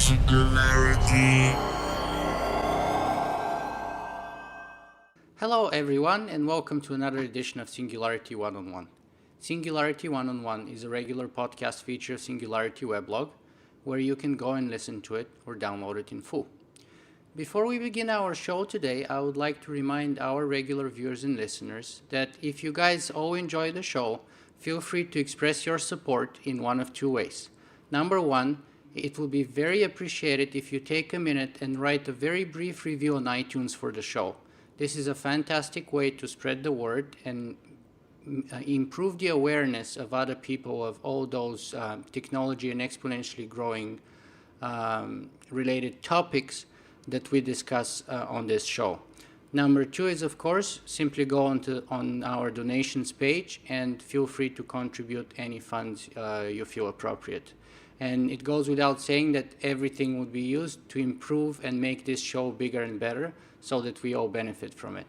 Singularity. Hello, everyone, and welcome to another edition of Singularity One-on-One. Singularity One-on-One is a regular podcast feature of Singularity weblog, where you can go and listen to it or download it in full. Before we begin our show today, I would like to remind our regular viewers and listeners that if you guys all enjoy the show, feel free to express your support in one of two ways. Number one, it will be very appreciated if you take a minute and write a very brief review on iTunes for the show. This is a fantastic way to spread the word and improve the awareness of other people of all those technology and exponentially growing related topics that we discuss on this show. Number two is, of course, simply go on our donations page and feel free to contribute any funds you feel appropriate. And it goes without saying that everything would be used to improve and make this show bigger and better so that we all benefit from it.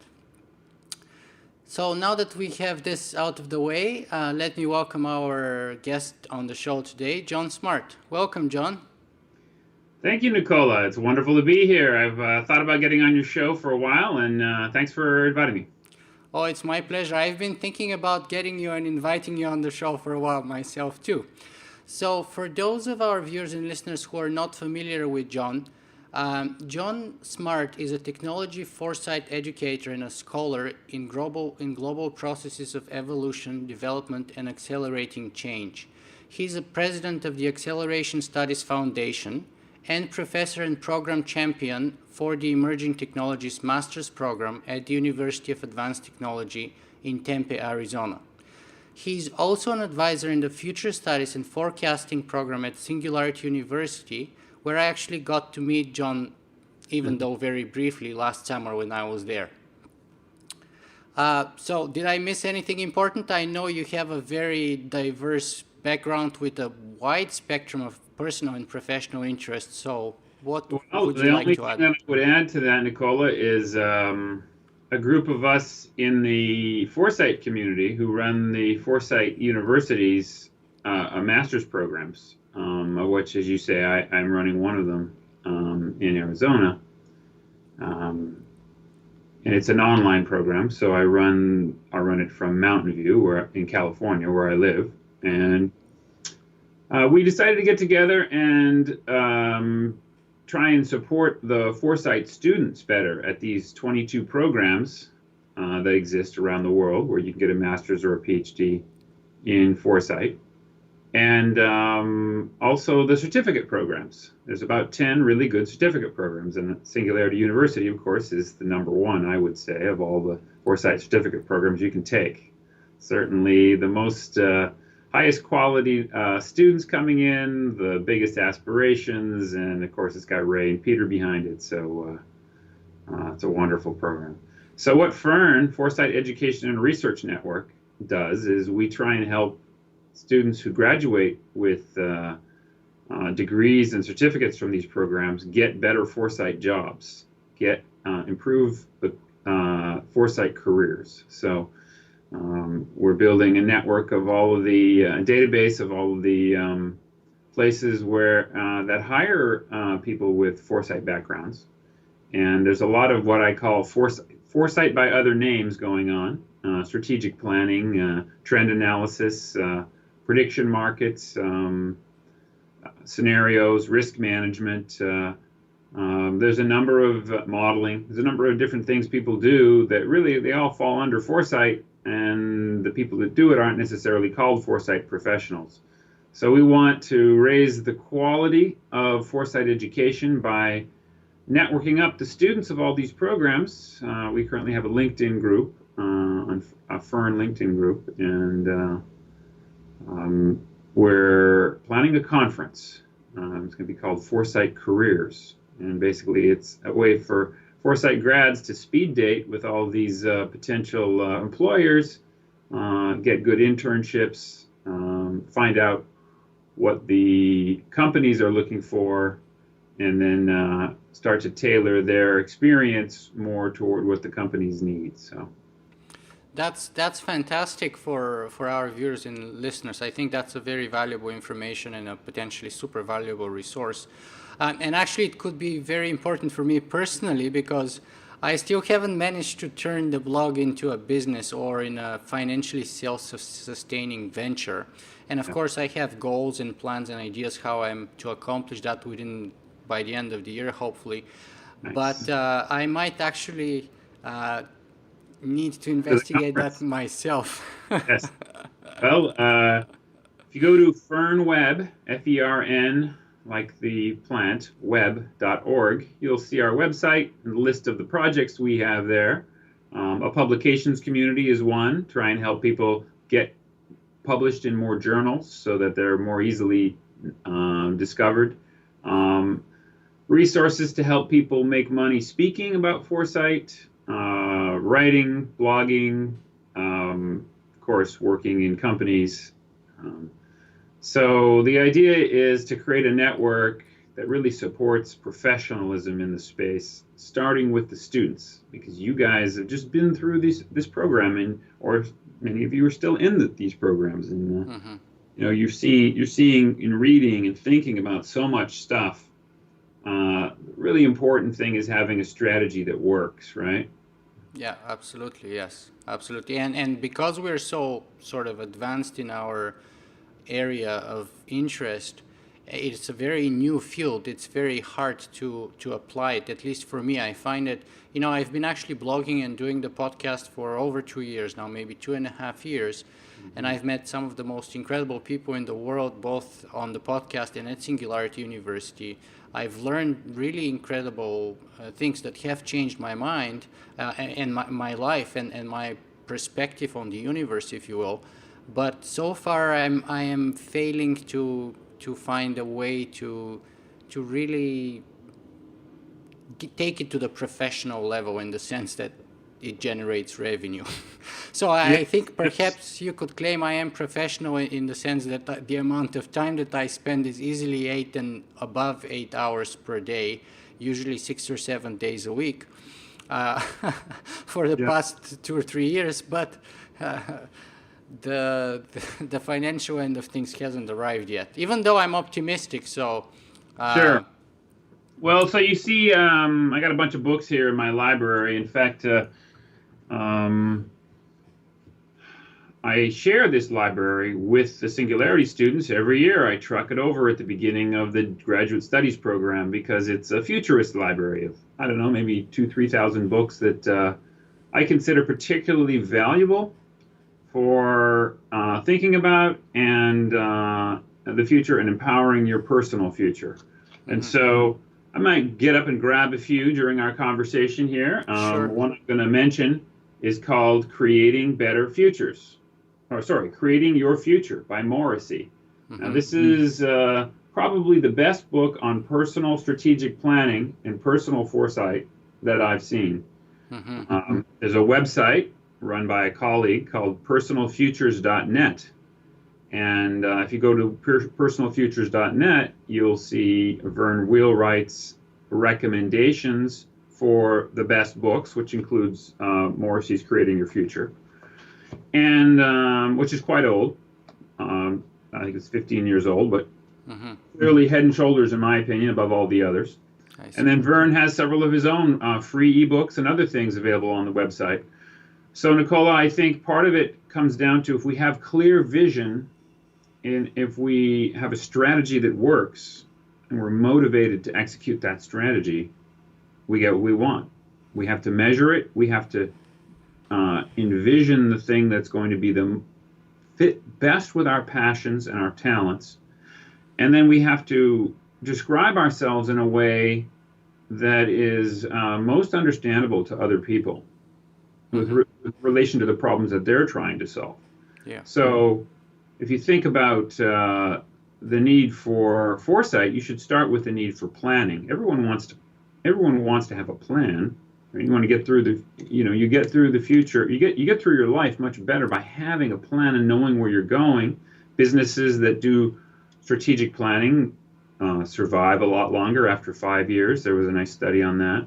So now that we have this out of the way, let me welcome our guest on the show today, John Smart. Welcome, John. Thank you, Nicola. It's wonderful to be here. I've thought about getting on your show for a while, and thanks for inviting me. Oh, it's my pleasure. I've been thinking about getting you and inviting you on the show for a while myself, too. So for those of our viewers and listeners who are not familiar with John, John Smart is a technology foresight educator and a scholar in global processes of evolution, development, and accelerating change. He's a president of the Acceleration Studies Foundation and professor and program champion for the Emerging Technologies Master's Program at the University of Advanced Technology in Tempe, Arizona. He's also an advisor in the Future Studies and Forecasting program at Singularity University, where I actually got to meet John, even though very briefly, last summer when I was there. So did I miss anything important? I know you have a very diverse background with a wide spectrum of personal and professional interests. So what would you like to add? The only thing that I would add to that, Nicola, is a group of us in the Foresight community who run the Foresight University's master's programs, of which, as you say, I'm running one of them in Arizona. And it's an online program, so I run it from Mountain View, in California, where I live. And we decided to get together and try and support the Foresight students better at these 22 programs that exist around the world where you can get a master's or a PhD in Foresight. And also the certificate programs. There's about 10 really good certificate programs, and Singularity University, of course, is the number one, I would say, of all the Foresight certificate programs you can take. Certainly the most highest quality students coming in, the biggest aspirations, and of course it's got Ray and Peter behind it, so it's a wonderful program. So what Foresight Education and Research Network, does is we try and help students who graduate with degrees and certificates from these programs get better Foresight jobs, improve the Foresight careers. So we're building a network of all of the database of all of the places where that hire people with Foresight backgrounds, and there's a lot of what I call Foresight by other names going on: strategic planning, trend analysis, prediction markets, scenarios, risk management. There's a number of modeling. There's a number of different things people do that really they all fall under Foresight. And the people that do it aren't necessarily called Foresight professionals. So we want to raise the quality of Foresight education by networking up the students of all these programs. We currently have a LinkedIn group, a Fern LinkedIn group, and we're planning a conference. It's going to be called Foresight Careers. And basically it's a way for Foresight grads to speed date with all these potential employers, get good internships, find out what the companies are looking for, and then start to tailor their experience more toward what the companies need. That's fantastic for our viewers and listeners. I think that's a very valuable information and a potentially super valuable resource. And actually, it could be very important for me personally because I still haven't managed to turn the blog into a business or in a financially self-sustaining venture. And of course, I have goals and plans and ideas how I'm to accomplish that within by the end of the year, hopefully. But Nice. I might actually need to To the investigate that conference. myself. Yes. Well, if you go to FernWeb, Fern, like the plant, web.org, you'll see our website and the list of the projects we have there. A publications community is one, try and help people get published in more journals so that they're more easily discovered. Resources to help people make money speaking about foresight, writing, blogging, of course, working in companies. So the idea is to create a network that really supports professionalism in the space, starting with the students, because you guys have just been through this program, and or many of you are still in these programs, and you know you're seeing and reading and thinking about so much stuff. The really important thing is having a strategy that works, right? Yeah, absolutely. Yes, absolutely. And because we're so sort of advanced in our area of interest, it's a very new field. It's very hard to apply it. At least for me, I find it. You know, I've been actually blogging and doing the podcast for over 2 years now, maybe 2.5 years, and I've met some of the most incredible people in the world, both on the podcast and at Singularity University. I've learned really incredible things that have changed my mind and my life and my perspective on the universe, if you will. But so far, I am failing to find a way to really take it to the professional level in the sense that it generates revenue. So I think Yes. perhaps you could claim I am professional in the sense that the amount of time that I spend is easily 8 hours per day, usually 6 or 7 days a week, uh, for the Yeah. past 2 or 3 years. But uh, the financial end of things hasn't arrived yet, even though I'm optimistic. So uh, Sure. Well, so you see, I got a bunch of books here in my library. In fact, um, I share this library with the Singularity students every year. I truck it over at the beginning of the graduate studies program because it's a futurist library of, I don't know, maybe 3,000 books that I consider particularly valuable for thinking about and the future and empowering your personal future. And so I might get up and grab a few during our conversation here. sure. One I'm going to mention is called Creating Better Futures. Or sorry, Creating Your Future by Morrissey. Now, this is probably the best book on personal strategic planning and personal foresight that I've seen. There's a website run by a colleague called personalfutures.net. And if you go to personalfutures.net, you'll see Vern Wheelwright's recommendations for the best books, which includes Morrissey's Creating Your Future, and which is quite old. I think it's 15 years old, but clearly head and shoulders, in my opinion, above all the others. I see. And then Vern has several of his own free ebooks and other things available on the website. So, Nicola, I think part of it comes down to if we have clear vision and if we have a strategy that works and we're motivated to execute that strategy, we get what we want. We have to measure it. We have to envision the thing that's going to be the fit best with our passions and our talents. And then we have to describe ourselves in a way that is most understandable to other people with relation to the problems that they're trying to solve. Yeah. So if you think about the need for foresight, you should start with the need for planning. Everyone wants to have a plan. Right? You want to get through you get through the future. You get through your life much better by having a plan and knowing where you're going. Businesses that do strategic planning survive a lot longer after 5 years. There was a nice study on that.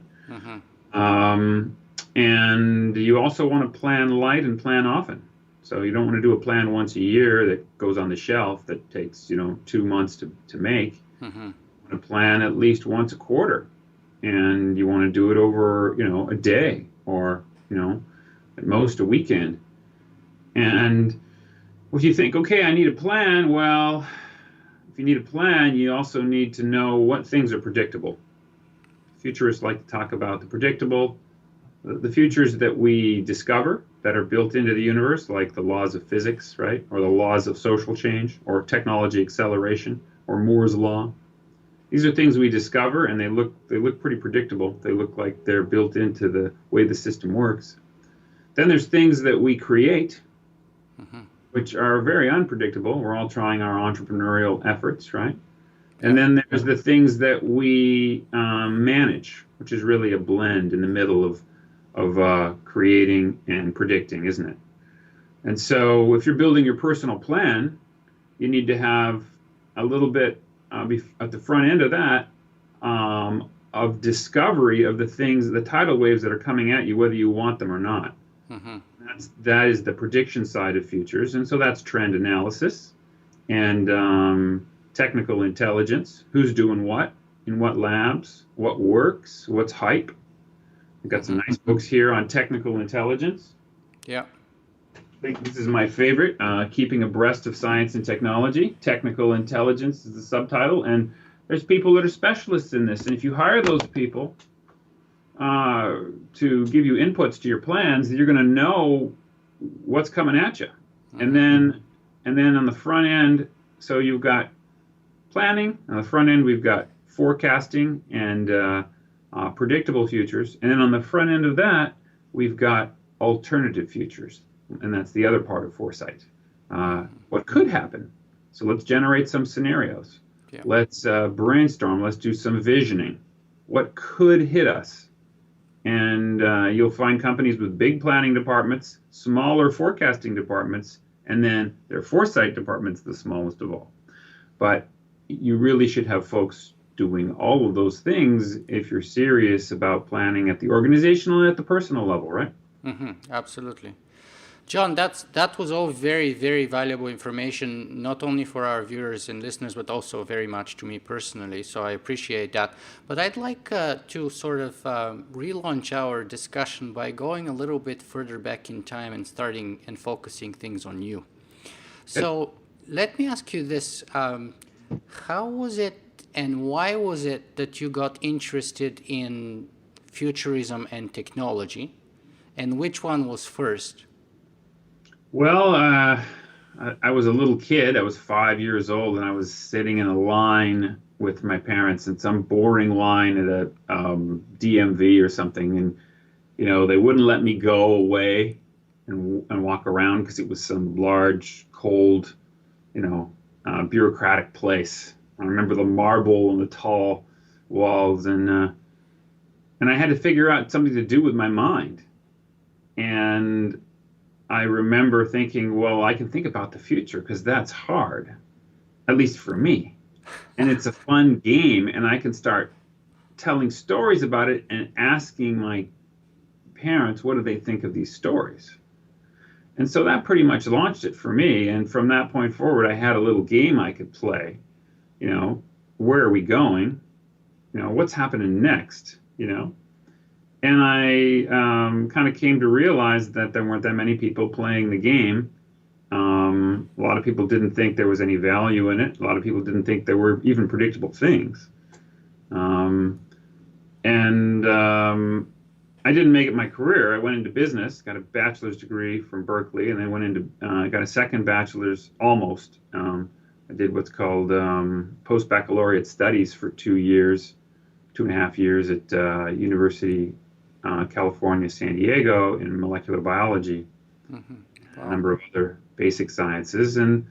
And you also want to plan light and plan often. So you don't want to do a plan once a year that goes on the shelf that takes, 2 months to make. Mm-hmm. You want to plan at least once a quarter. And you want to do it over, a day or, at most a weekend. And if you think, okay, I need a plan, well, if you need a plan, you also need to know what things are predictable. Futurists like to talk about the predictable, the futures that we discover that are built into the universe, like the laws of physics, right? Or the laws of social change, or technology acceleration, or Moore's law. These are things we discover, and they look pretty predictable. They look like they're built into the way the system works. Then there's things that we create, Mm-hmm. which are very unpredictable. We're all trying our entrepreneurial efforts, right? And Yep. then there's the things that we manage, which is really a blend in the middle of creating and predicting, isn't it? And so if you're building your personal plan, you need to have a little bit at the front end of that of discovery of the things, the tidal waves that are coming at you, whether you want them or not. Mm-hmm. That is the prediction side of futures. And so that's trend analysis and technical intelligence. Who's doing what, in what labs, what works, what's hype. We've got some nice books here on technical intelligence. Yeah. I think this is my favorite, Keeping Abreast of Science and Technology. Technical Intelligence is the subtitle, and there's people that are specialists in this. And if you hire those people to give you inputs to your plans, you're going to know what's coming at you. And then on the front end, so you've got planning. On the front end, we've got forecasting and predictable futures. And then on the front end of that, we've got alternative futures. And that's the other part of foresight. What could happen? So let's generate some scenarios. Yeah. Let's brainstorm. Let's do some visioning. What could hit us? And you'll find companies with big planning departments, smaller forecasting departments, and then their foresight department's the smallest of all. But you really should have folks doing all of those things if you're serious about planning at the organizational and at the personal level, right? Mm-hmm. Absolutely. John, that was all very, very valuable information, not only for our viewers and listeners, but also very much to me personally. So I appreciate that. But I'd like to sort of relaunch our discussion by going a little bit further back in time and starting and focusing things on you. So let me ask you this. How was it and why was it that you got interested in futurism and technology? And which one was first? Well, I was a little kid. I was 5 years old, and I was sitting in a line with my parents in some boring line at a DMV or something, and they wouldn't let me go away and walk around because it was some large, cold, bureaucratic place. I remember the marble and the tall walls, and I had to figure out something to do with my mind. And I remember thinking, well, I can think about the future because that's hard, at least for me. And it's a fun game, and I can start telling stories about it and asking my parents, what do they think of these stories? And so that pretty much launched it for me. And from that point forward, I had a little game I could play. Where are we going? What's happening next? And I kind of came to realize that there weren't that many people playing the game. A lot of people didn't think there was any value in it. A lot of people didn't think there were even predictable things. I didn't make it my career. I went into business, got a bachelor's degree from Berkeley, and then went into got a second bachelor's almost. I did what's called post-baccalaureate studies for 2 years, 2.5 years at University California, San Diego in molecular biology, a number of other basic sciences. And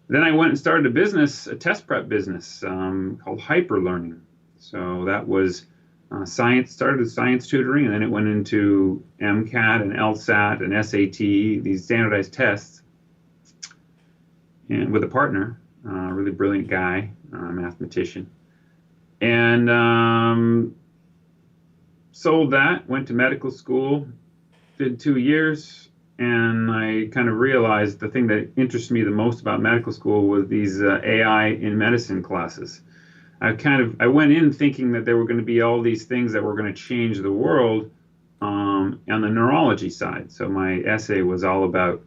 then I went and started a test prep business called Hyperlearning. So that was started with science tutoring, and then it went into MCAT and LSAT and SAT, these standardized tests, and with a partner, a really brilliant guy, mathematician. And sold that, went to medical school, did 2 years, and I kind of realized the thing that interested me the most about medical school was these AI in medicine classes. I went in thinking that there were going to be all these things that were going to change the world on the neurology side. So my essay was all about,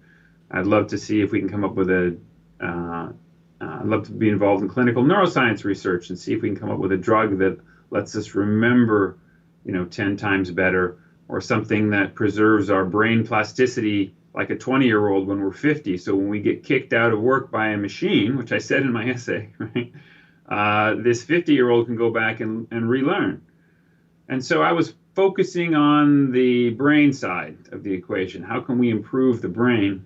I'd love to see if we can come up with I'd love to be involved in clinical neuroscience research and see if we can come up with a drug that lets us remember, 10 times better, or something that preserves our brain plasticity like a 20-year-old when we're 50. So when we get kicked out of work by a machine, which I said in my essay, right, this 50-year-old can go back and relearn. And so I was focusing on the brain side of the equation. How can we improve the brain?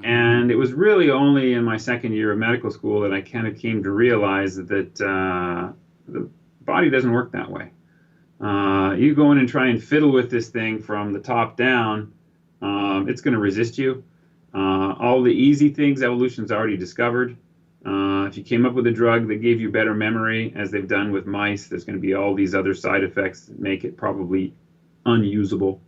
And it was really only in my second year of medical school that I kind of came to realize that the body doesn't work that way. You go in and try and fiddle with this thing from the top down, it's going to resist you. All the easy things evolution's already discovered. If you came up with a drug that gave you better memory, as they've done with mice, there's going to be all these other side effects that make it probably unusable.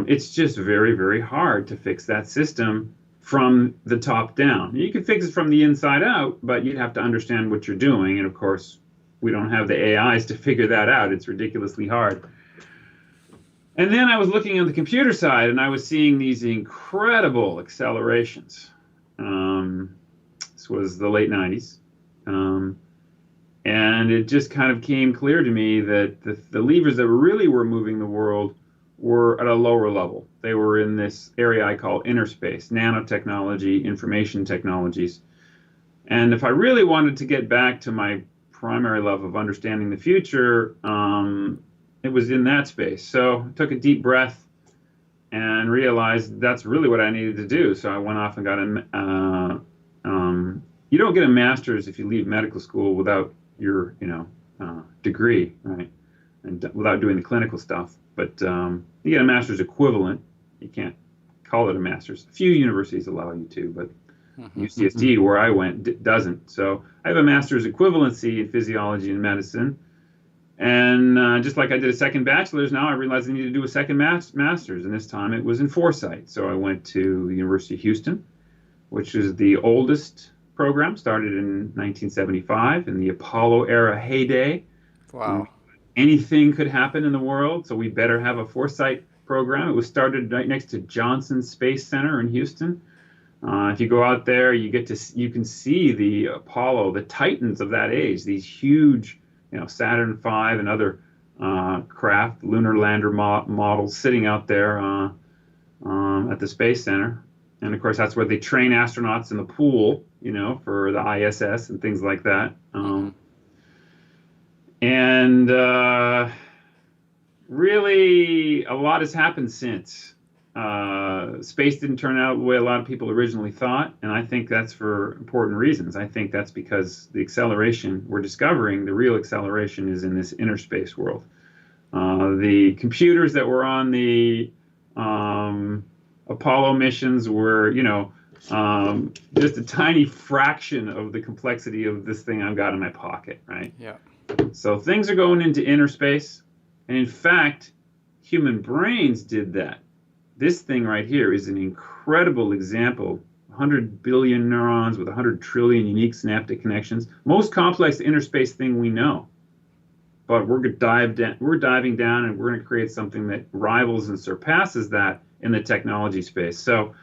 It's just very, very hard to fix that system from the top down. You can fix it from the inside out, but you'd have to understand what you're doing. And of course, we don't have the AIs to figure that out. It's ridiculously hard. And then I was looking on the computer side, and I was seeing these incredible accelerations. This was the late 90s. And it just kind of came clear to me that the levers that really were moving the world were at a lower level. They were in this area I call inner space, nanotechnology, information technologies. And if I really wanted to get back to my primary love of understanding the future, it was in that space. So I took a deep breath and realized that's really what I needed to do. So I went off and got you don't get a master's if you leave medical school without your, degree, right? And without doing the clinical stuff. But you get a master's equivalent. You can't call it a master's. A few universities allow you to, but UCSD, where I went, doesn't. So I have a master's equivalency in physiology and medicine. And just like I did a second bachelor's, now I realized I need to do a second master's. And this time it was in foresight. So I went to the University of Houston, which is the oldest program, started in 1975 in the Apollo era heyday. Wow. Anything could happen in the world, so we better have a foresight program. It was started right next to Johnson Space Center in Houston. If you go out there, you can see the Apollo, the titans of that age, these huge, Saturn V and other craft, lunar lander models sitting out there at the Space Center. And of course, that's where they train astronauts in the pool, for the ISS and things like that. And really, a lot has happened since. Space didn't turn out the way a lot of people originally thought, and I think that's for important reasons. I think that's because the acceleration we're discovering, the real acceleration, is in this inner space world. The computers that were on the Apollo missions were, just a tiny fraction of the complexity of this thing I've got in my pocket, right? Yeah. So things are going into inner space. And in fact, human brains did that. This thing right here is an incredible example. 100 billion neurons with 100 trillion unique synaptic connections. Most complex inner space thing we know. But we're diving down and we're going to create something that rivals and surpasses that in the technology space. So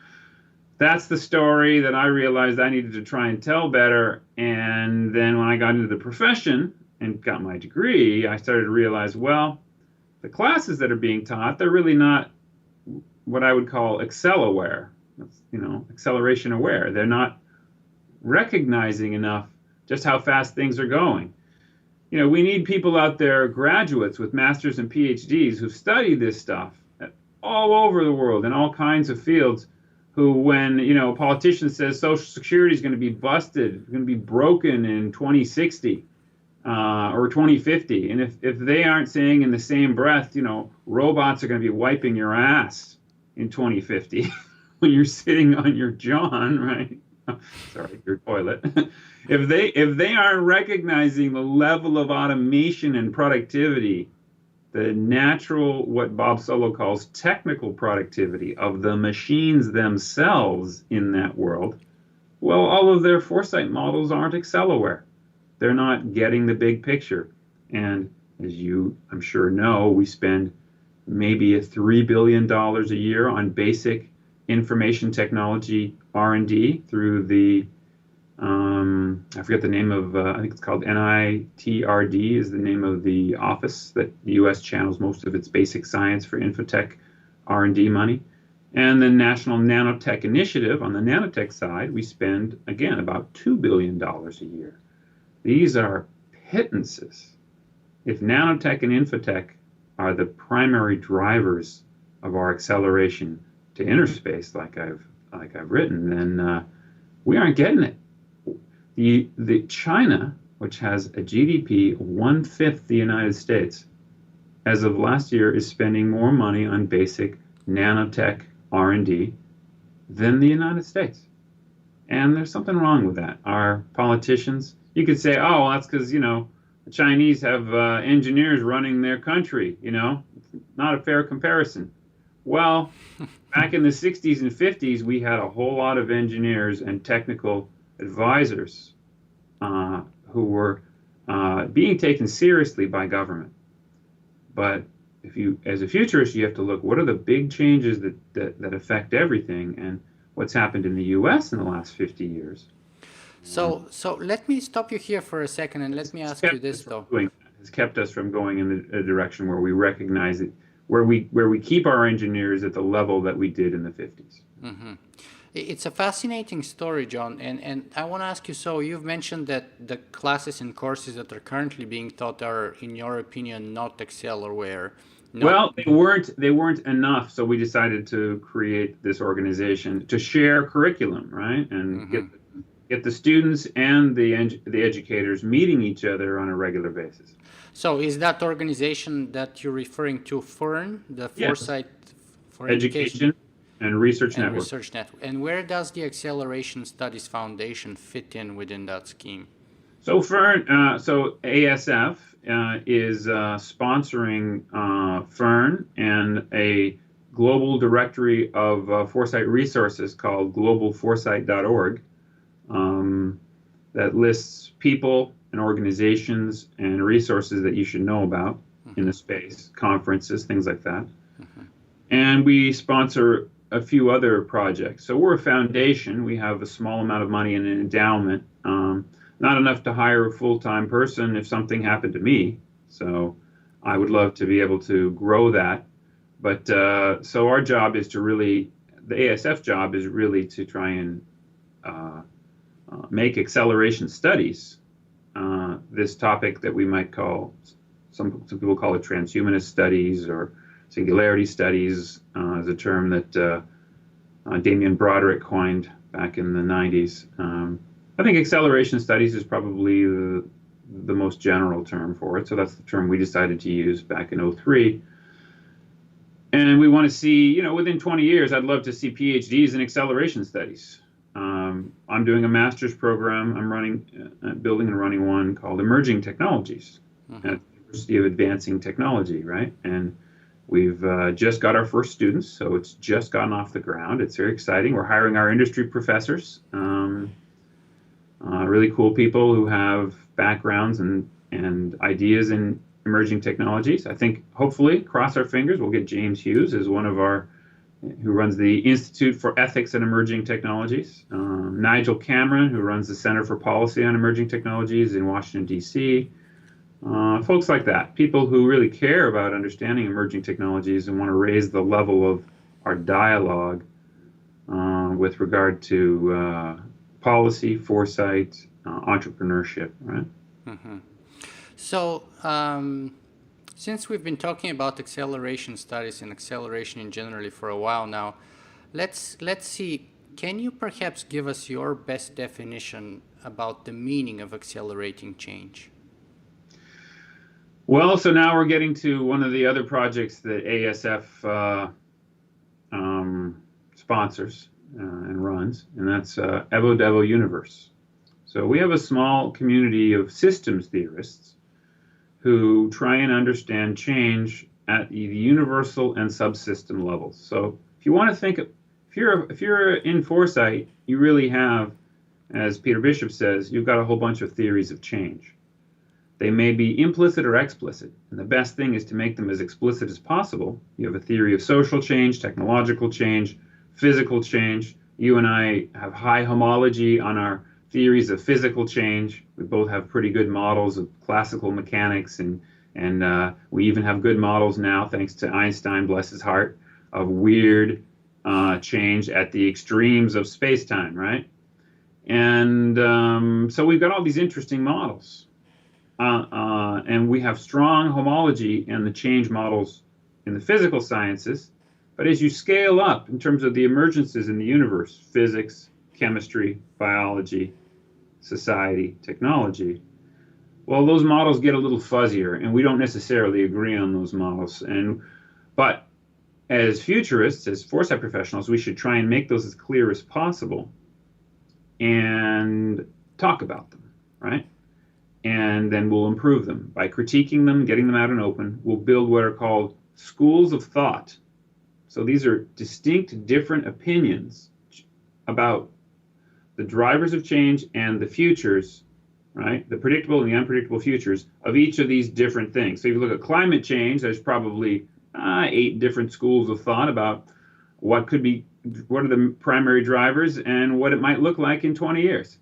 that's the story that I realized I needed to try and tell better. And then when I got into the profession and got my degree, I started to realize, well, the classes that are being taught, they're really not what I would call accel-aware, acceleration aware. They're not recognizing enough just how fast things are going. We need people out there, graduates with masters and PhDs who've studied this stuff all over the world in all kinds of fields, who, when, a politician says Social Security is going to be busted, going to be broken in 2060, or 2050. And if they aren't saying in the same breath, robots are going to be wiping your ass in 2050 when you're sitting on your john, right? Sorry, your toilet. If they aren't recognizing the level of automation and productivity the natural, what Bob Solow calls technical productivity of the machines themselves in that world, well, all of their foresight models aren't Accelaware. They're not getting the big picture. And as you, I'm sure, know, we spend maybe $3 billion a year on basic information technology R&D through the I forget the name of, I think it's called NITRD is the name of the office that the U.S. channels most of its basic science for infotech R&D money. And the National Nanotech Initiative, on the nanotech side, we spend, again, about $2 billion a year. These are pittances. If nanotech and infotech are the primary drivers of our acceleration to inner space, like I've written, then we aren't getting it. The China, which has a GDP 1/5 the United States, as of last year, is spending more money on basic nanotech R&D than the United States. And there's something wrong with that. Our politicians, you could say, oh, well, that's because, the Chinese have engineers running their country, not a fair comparison. Well, back in the 60s and 50s, we had a whole lot of engineers and technical advisors who were being taken seriously by government. But if you, as a futurist, you have to look, what are the big changes that affect everything, and what's happened in the U.S. in the last 50 years. So let me stop you here for a second, and let me ask you this, though. Has kept us from going in a direction where we recognize it, where we keep our engineers at the level that we did in the 50s. Mm-hmm. It's a fascinating story, John, and I want to ask you, so you've mentioned that the classes and courses that are currently being taught are, in your opinion, not Accelaware. Well, they weren't enough, so we decided to create this organization to share curriculum, right, and get the students and the educators meeting each other on a regular basis. So is that organization that you're referring to FERN, the Foresight for Education and Research Network? Research Network. And where does the Acceleration Studies Foundation fit in within that scheme? So FERN, so ASF is sponsoring FERN and a global directory of foresight resources called globalforesight.org that lists people and organizations and resources that you should know about in the space, conferences, things like that. And we sponsor a few other projects. So we're a foundation. We have a small amount of money in an endowment, not enough to hire a full-time person if something happened to me. So I would love to be able to grow that. But so our job is to really, the ASF job is really to try and make acceleration studies this topic that we might call, some people call it transhumanist studies or singularity studies, is a term that Damien Broderick coined back in the 90s. I think acceleration studies is probably the most general term for it. So that's the term we decided to use back in 2003. And we want to see, within 20 years, I'd love to see PhDs in acceleration studies. I'm doing a master's program. I'm building and running one called Emerging Technologies at the University of Advancing Technology, right? And we've just got our first students, so it's just gotten off the ground. It's very exciting. We're hiring our industry professors, really cool people who have backgrounds and ideas in emerging technologies. I think, hopefully, cross our fingers, we'll get James Hughes as one of our, who runs the Institute for Ethics and Emerging Technologies. Nigel Cameron, who runs the Center for Policy on Emerging Technologies in Washington, D.C. Folks like that, people who really care about understanding emerging technologies and want to raise the level of our dialogue with regard to policy, foresight, entrepreneurship, right? So, since we've been talking about acceleration studies and acceleration in generally for a while now, let's see, can you perhaps give us your best definition about the meaning of accelerating change? Well, so now we're getting to one of the other projects that ASF sponsors and runs, and that's Evo Universe. So we have a small community of systems theorists who try and understand change at the universal and subsystem levels. So if you want to think, if you're in foresight, you really have, as Peter Bishop says, you've got a whole bunch of theories of change. They may be implicit or explicit, and the best thing is to make them as explicit as possible. You have a theory of social change, technological change, physical change. You and I have high homology on our theories of physical change. We both have pretty good models of classical mechanics, and we even have good models now, thanks to Einstein, bless his heart, of weird change at the extremes of space-time, right? And so we've got all these interesting models. And we have strong homology in the change models in the physical sciences. But as you scale up in terms of the emergences in the universe, physics, chemistry, biology, society, technology, well, those models get a little fuzzier, and we don't necessarily agree on those models. But as futurists, as foresight professionals, we should try and make those as clear as possible and talk about them, right? And then we'll improve them by critiquing them, getting them out and open. We'll build what are called schools of thought. So these are distinct, different opinions about the drivers of change and the futures, right? The predictable and the unpredictable futures of each of these different things. So if you look at climate change, there's probably 8 different schools of thought about what are the primary drivers and what it might look like in 20 years.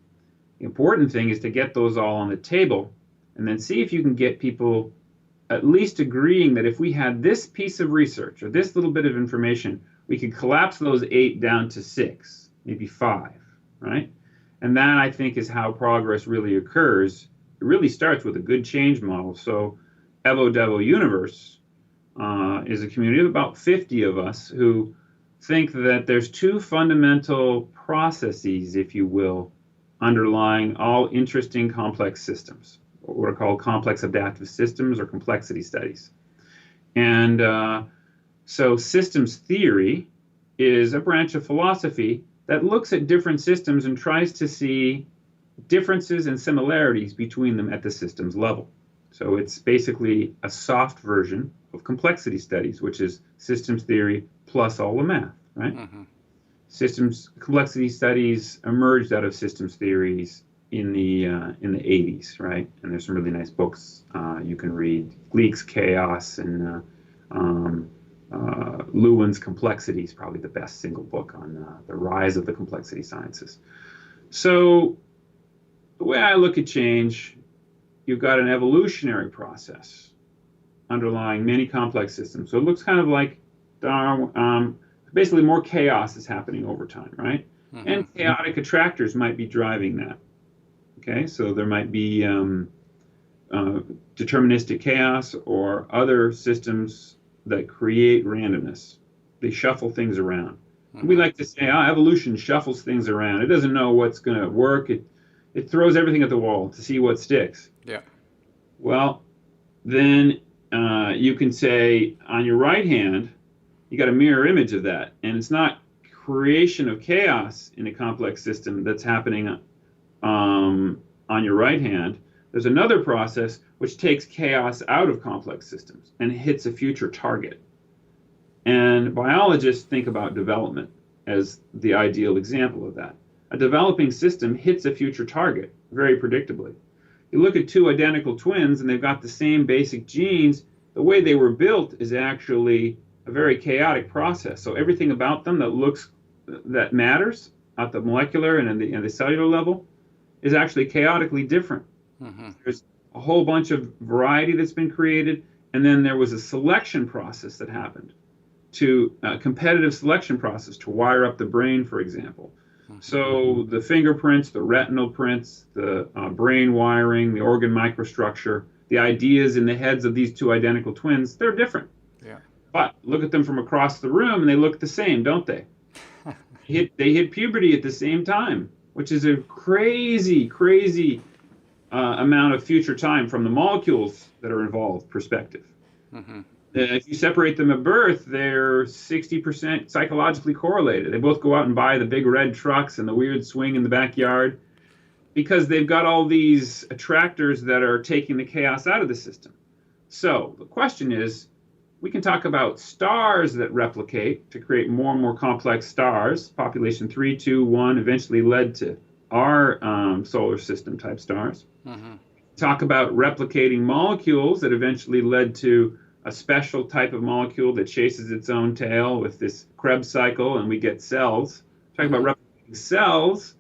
The important thing is to get those all on the table and then see if you can get people at least agreeing that if we had this piece of research or this little bit of information, we could collapse those 8 down to 6, maybe 5, right? And that, I think, is how progress really occurs. It really starts with a good change model. So Evo Devo Universe is a community of about 50 of us who think that there's 2 fundamental processes, if you will, underlying all interesting complex systems, what are called complex adaptive systems or complexity studies. And so systems theory is a branch of philosophy that looks at different systems and tries to see differences and similarities between them at the systems level. So it's basically a soft version of complexity studies, which is systems theory plus all the math, right? Mm-hmm. Systems complexity studies emerged out of systems theories in the 80s, right? And there's some really nice books you can read. Gleek's Chaos and Lewin's Complexity is probably the best single book on the rise of the complexity sciences. So the way I look at change, you've got an evolutionary process underlying many complex systems. So it looks kind of like basically more chaos is happening over time, right? Mm-hmm. And chaotic attractors might be driving that. Okay, so there might be deterministic chaos or other systems that create randomness. They shuffle things around. Mm-hmm. We like to say, evolution shuffles things around. It doesn't know what's going to work. It throws everything at the wall to see what sticks. Yeah. Well, then you can say on your right hand, you got a mirror image of that, and it's not creation of chaos in a complex system that's happening on your right hand. There's another process which takes chaos out of complex systems and hits a future target. And biologists think about development as the ideal example of that. A developing system hits a future target very predictably. You look at 2 identical twins and they've got the same basic genes. The way they were built is actually a very chaotic process. So everything about them that matters at the molecular and in the cellular level is actually chaotically different. Mm-hmm. There's a whole bunch of variety that's been created, and then there was a selection process that happened, a competitive selection process to wire up the brain, for example. Mm-hmm. So the fingerprints, the retinal prints, the brain wiring, the organ microstructure, the ideas in the heads of these 2 identical twins, they're different. Yeah. But look at them from across the room, and they look the same, don't they? They hit puberty at the same time, which is a crazy, crazy amount of future time from the molecules that are involved perspective. Mm-hmm. If you separate them at birth, they're 60% psychologically correlated. They both go out and buy the big red trucks and the weird swing in the backyard because they've got all these attractors that are taking the chaos out of the system. So the question is, we can talk about stars that replicate to create more and more complex stars. Population 3, 2, 1 eventually led to our solar system type stars. Mm-hmm. Talk about replicating molecules that eventually led to a special type of molecule that chases its own tail with this Krebs cycle, and we get cells. Talk about replicating cells.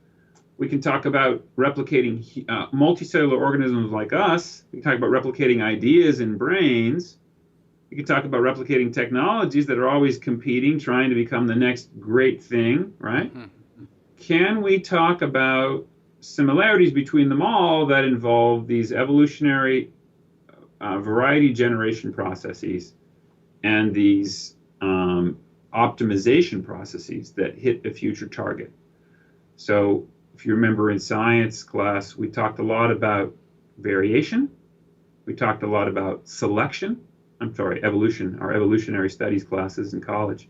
We can talk about replicating multicellular organisms like us. We can talk about replicating ideas in brains. We can talk about replicating technologies that are always competing, trying to become the next great thing, right? Mm-hmm. Can we talk about similarities between them all that involve these evolutionary variety generation processes and these optimization processes that hit a future target? So if you remember in science class, we talked a lot about variation. We talked a lot about selection. I'm sorry, evolution, our evolutionary studies classes in college.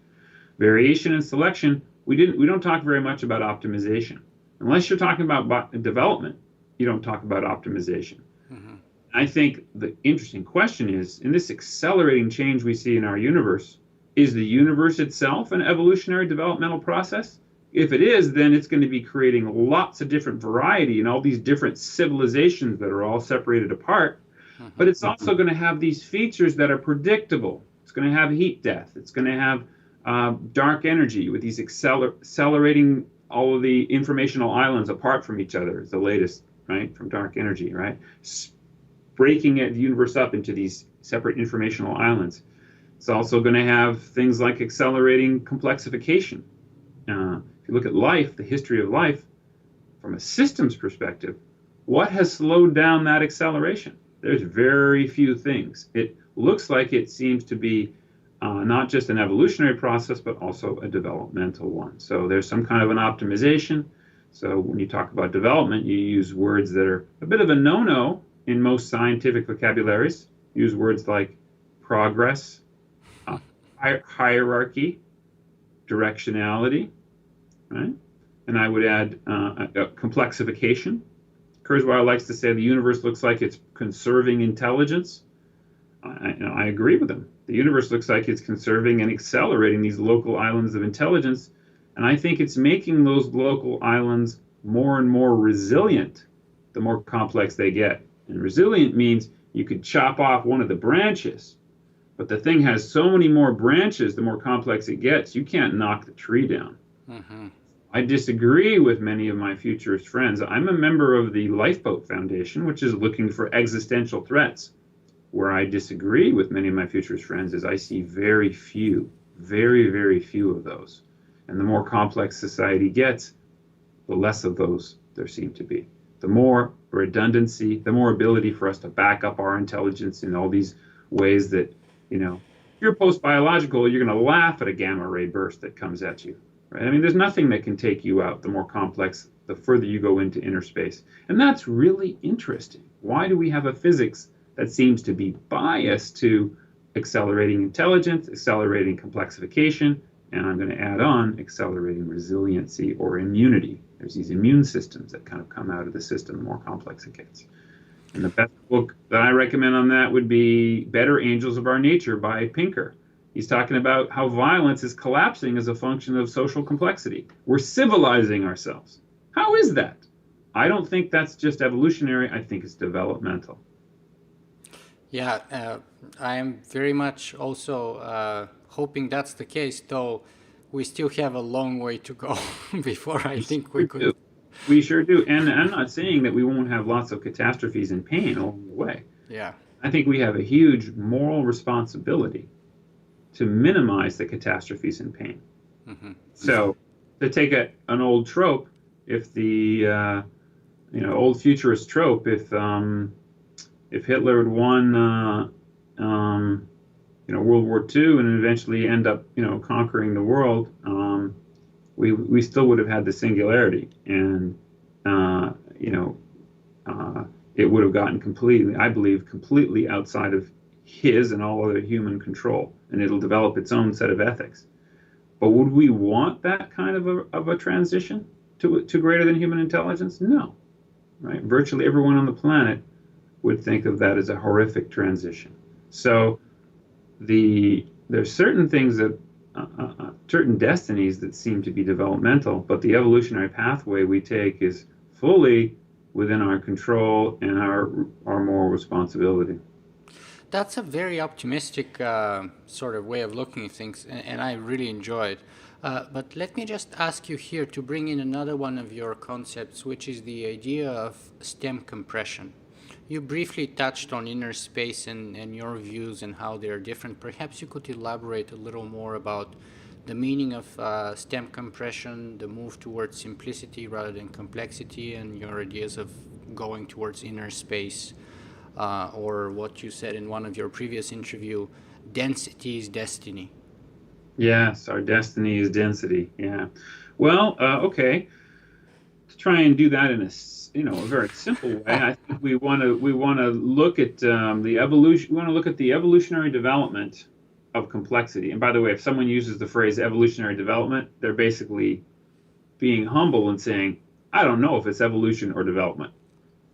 Variation and selection, we don't talk very much about optimization. Unless you're talking about development, you don't talk about optimization. Mm-hmm. I think the interesting question is, in this accelerating change we see in our universe, is the universe itself an evolutionary developmental process? If it is, then it's going to be creating lots of different variety and all these different civilizations that are all separated apart. Mm-hmm. But it's also going to have these features that are predictable. It's going to have heat death. It's going to have dark energy with these accelerating all of the informational islands apart from each other. Is the latest, right, from dark energy, right? Breaking the universe up into these separate informational islands. It's also going to have things like accelerating complexification. If you look at life, the history of life, from a systems perspective, what has slowed down that acceleration? There's very few things. It looks like it seems to be not just an evolutionary process, but also a developmental one. So there's some kind of an optimization. So when you talk about development, you use words that are a bit of a no-no in most scientific vocabularies. Use words like progress, hierarchy, directionality, right? And I would add complexification. Kurzweil likes to say the universe looks like it's conserving intelligence. I agree with him. The universe looks like it's conserving and accelerating these local islands of intelligence. And I think it's making those local islands more and more resilient the more complex they get. And resilient means you could chop off one of the branches, but the thing has so many more branches the more complex it gets, you can't knock the tree down. Mm-hmm. I disagree with many of my futurist friends. I'm a member of the Lifeboat Foundation, which is looking for existential threats. Where I disagree with many of my futurist friends is I see very few, very, very few of those. And the more complex society gets, the less of those there seem to be. The more redundancy, the more ability for us to back up our intelligence in all these ways that, if you're post-biological, you're going to laugh at a gamma ray burst that comes at you. Right? I mean, there's nothing that can take you out the more complex, the further you go into inner space. And that's really interesting. Why do we have a physics that seems to be biased to accelerating intelligence, accelerating complexification, and I'm going to add on accelerating resiliency or immunity. There's these immune systems that kind of come out of the system the more complex it gets. And the best book that I recommend on that would be Better Angels of Our Nature by Pinker. He's talking about how violence is collapsing as a function of social complexity. We're civilizing ourselves. How is that? I don't think that's just evolutionary. I think it's developmental. Yeah, I am very much also hoping that's the case, though we still have a long way to go before I think we could. We sure do. And I'm not saying that we won't have lots of catastrophes and pain along the way. Yeah. I think we have a huge moral responsibility to minimize the catastrophes and pain. Mm-hmm. So to take an old trope, if the old futurist trope, if Hitler had won World War II and eventually end up conquering the world, we still would have had the singularity, and it would have gotten completely outside of his and all other human control, and it'll develop its own set of ethics. But would we want that kind of a transition to greater than human intelligence? No, right? Virtually everyone on the planet would think of that as a horrific transition. So there's certain things that certain destinies that seem to be developmental, but the evolutionary pathway we take is fully within our control and our moral responsibility. That's a very optimistic sort of way of looking at things, and I really enjoy it. But let me just ask you here to bring in another one of your concepts, which is the idea of stem compression. You briefly touched on inner space and your views and how they're different. Perhaps you could elaborate a little more about the meaning of stem compression, the move towards simplicity rather than complexity, and your ideas of going towards inner space, or what you said in one of your previous interview, density is destiny. Yes, our destiny is density. Yeah. Well, okay. To try and do that in a very simple way, I think we want to look at the evolution. We want to look at the evolutionary development of complexity. And by the way, if someone uses the phrase evolutionary development, they're basically being humble and saying, I don't know if it's evolution or development.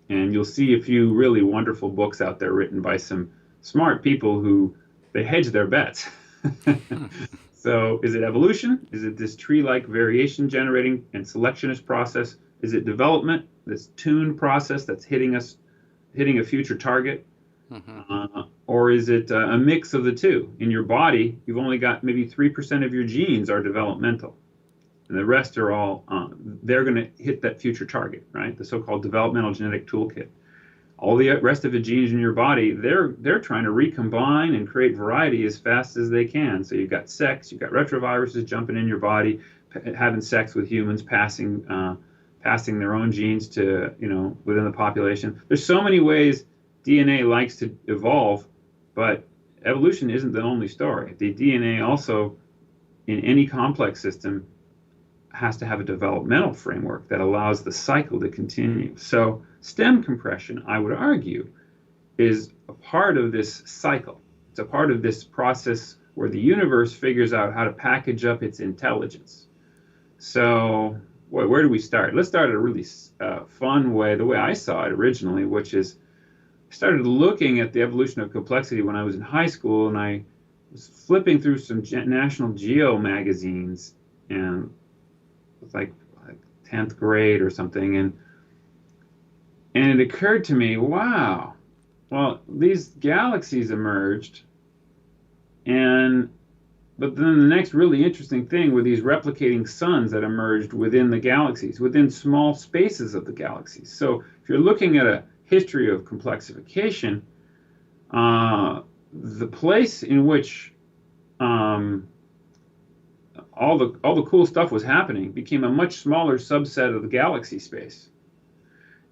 And you'll see a few really wonderful books out there written by some smart people who they hedge their bets. So is it evolution? Is it this tree-like variation generating and selectionist process? Is it development, this tuned process that's hitting a future target? Or is it a mix of the two? In your body, you've only got maybe 3% of your genes are developmental, and the rest are all, they're going to hit that future target, right? The so-called developmental genetic toolkit. All the rest of the genes in your body, they're trying to recombine and create variety as fast as they can. So you've got sex, you've got retroviruses jumping in your body, having sex with humans, passing their own genes to, within the population. There's so many ways DNA likes to evolve, but evolution isn't the only story. The DNA also, in any complex system, has to have a developmental framework that allows the cycle to continue. So stem compression, I would argue, is a part of this cycle. It's a part of this process where the universe figures out how to package up its intelligence. So where do we start? Let's start at a really fun way, the way I saw it originally, which is I started looking at the evolution of complexity when I was in high school, and I was flipping through some National Geo magazines, and it was like 10th grade or something, and it occurred to me, wow, well, these galaxies emerged, but then the next really interesting thing were these replicating suns that emerged within the galaxies, within small spaces of the galaxies. So if you're looking at a history of complexification, the place in which all the cool stuff was happening became a much smaller subset of the galaxy space.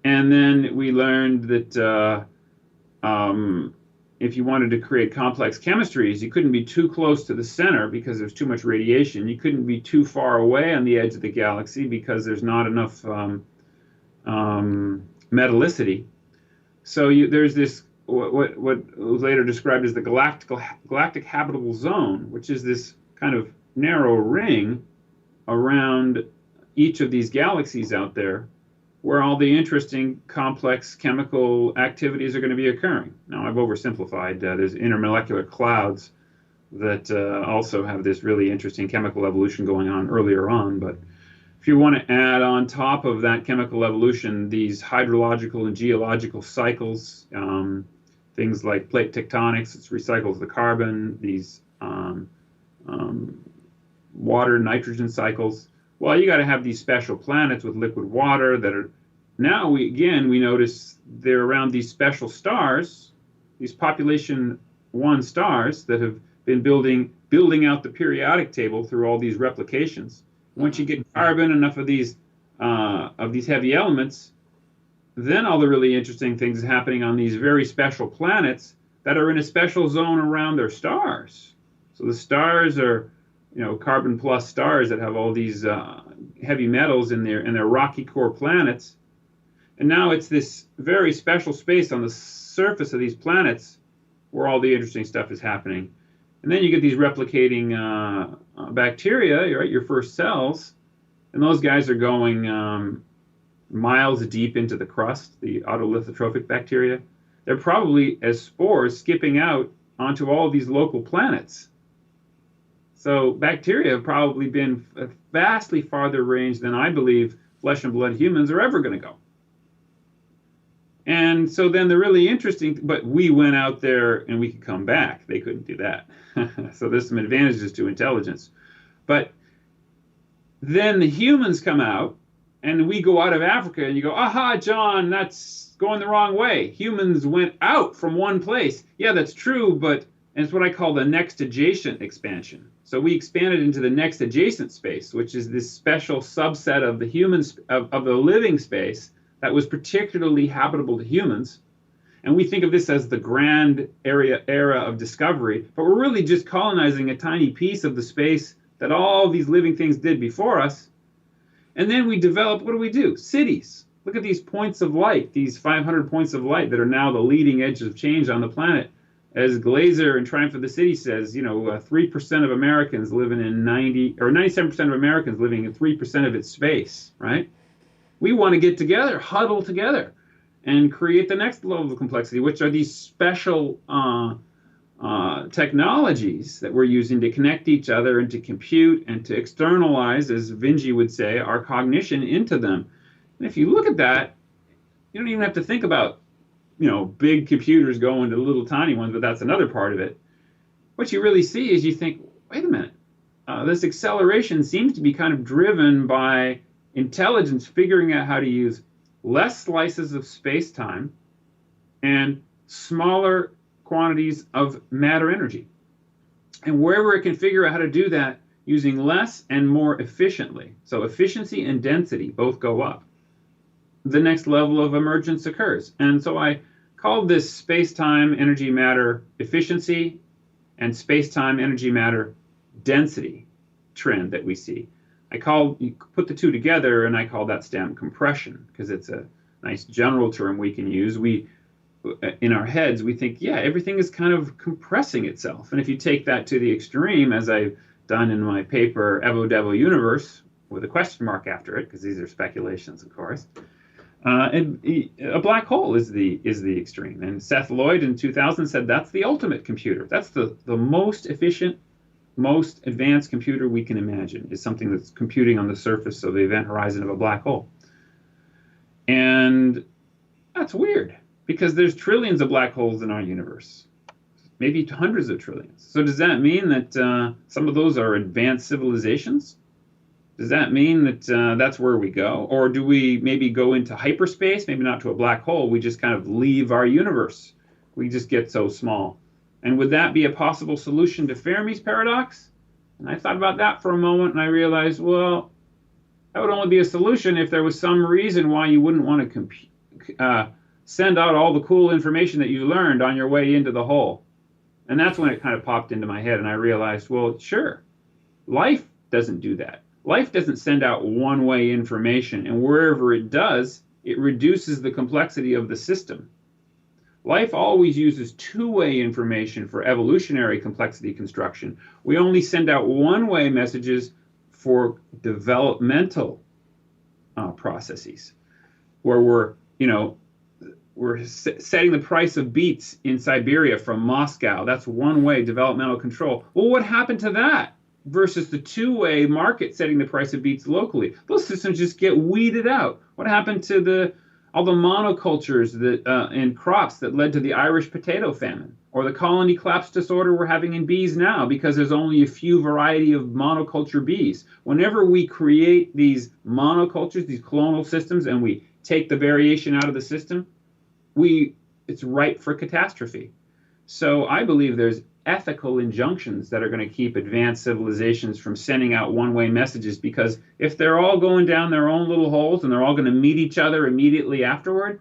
And then we learned that if you wanted to create complex chemistries, you couldn't be too close to the center because there's too much radiation. You couldn't be too far away on the edge of the galaxy because there's not enough metallicity. So there's this what was later described as the galactic habitable zone, which is this kind of narrow ring around each of these galaxies out there, where all the interesting complex chemical activities are going to be occurring. Now, I've oversimplified. There's intermolecular clouds that also have this really interesting chemical evolution going on earlier on. But if you want to add on top of that chemical evolution, these hydrological and geological cycles, things like plate tectonics, it recycles the carbon, these water nitrogen cycles. Well, you got to have these special planets with liquid water that are now we notice they're around these special stars, these population 1 stars that have been building out the periodic table through all these replications. Once you get carbon, enough of these heavy elements, then all the really interesting things are happening on these very special planets that are in a special zone around their stars. So the stars are carbon plus stars that have all these heavy metals in their rocky core planets. And now it's this very special space on the surface of these planets where all the interesting stuff is happening. And then you get these replicating bacteria, right, your first cells, and those guys are going miles deep into the crust, the autolithotrophic bacteria. They're probably, as spores, skipping out onto all of these local planets. So bacteria have probably been vastly farther range than I believe flesh and blood humans are ever going to go. And so then the really interesting, but we went out there and we could come back. They couldn't do that. So there's some advantages to intelligence. But then the humans come out and we go out of Africa and you go, aha, John, that's going the wrong way. Humans went out from one place. Yeah, that's true, but and it's what I call the next adjacent expansion. So we expanded into the next adjacent space, which is this special subset of the humans of the living space that was particularly habitable to humans. And we think of this as the grand era of discovery, but we're really just colonizing a tiny piece of the space that all these living things did before us. And then we develop, what do? Cities. Look at these points of light, these 500 points of light that are now the leading edge of change on the planet. As Glazer in Triumph of the City says, 3% of Americans living in 97% of Americans living in 3% of its space, right? We want to get together, huddle together, and create the next level of complexity, which are these special technologies that we're using to connect each other and to compute and to externalize, as Vinci would say, our cognition into them. And if you look at that, you don't even have to think about big computers going to little tiny ones, but that's another part of it. What you really see is you think, wait a minute, this acceleration seems to be kind of driven by intelligence figuring out how to use less slices of space-time and smaller quantities of matter energy. And wherever it can figure out how to do that using less and more efficiently, so efficiency and density both go up, the next level of emergence occurs. And so I called this space-time energy matter efficiency and space-time energy matter density trend that we see. You put the two together and I call that STEM compression because it's a nice general term we can use. In our heads, we think, yeah, everything is kind of compressing itself. And if you take that to the extreme, as I've done in my paper, Evo Devo Universe, with a question mark after it, because these are speculations, of course, a black hole is the extreme. And Seth Lloyd in 2000 said that's the ultimate computer. That's the most efficient, most advanced computer we can imagine, is something that's computing on the surface of the event horizon of a black hole. And that's weird, because there's trillions of black holes in our universe, maybe hundreds of trillions. So does that mean that some of those are advanced civilizations? Does that mean that that's where we go? Or do we maybe go into hyperspace, maybe not to a black hole, we just kind of leave our universe? We just get so small. And would that be a possible solution to Fermi's paradox? And I thought about that for a moment and I realized, well, that would only be a solution if there was some reason why you wouldn't want to send out all the cool information that you learned on your way into the hole. And that's when it kind of popped into my head and I realized, well, sure, life doesn't do that. Life doesn't send out one-way information, and wherever it does, it reduces the complexity of the system. Life always uses two-way information for evolutionary complexity construction. We only send out one-way messages for developmental processes, where we're setting the price of beets in Siberia from Moscow. That's one-way developmental control. Well, what happened to that versus the two-way market setting the price of beets locally? Those systems just get weeded out. What happened to all the monocultures in crops that led to the Irish potato famine, or the colony collapse disorder we're having in bees now because there's only a few variety of monoculture bees? Whenever we create these monocultures, these clonal systems, and we take the variation out of the system, it's ripe for catastrophe. So I believe there's ethical injunctions that are going to keep advanced civilizations from sending out one-way messages, because if they're all going down their own little holes and they're all going to meet each other immediately afterward,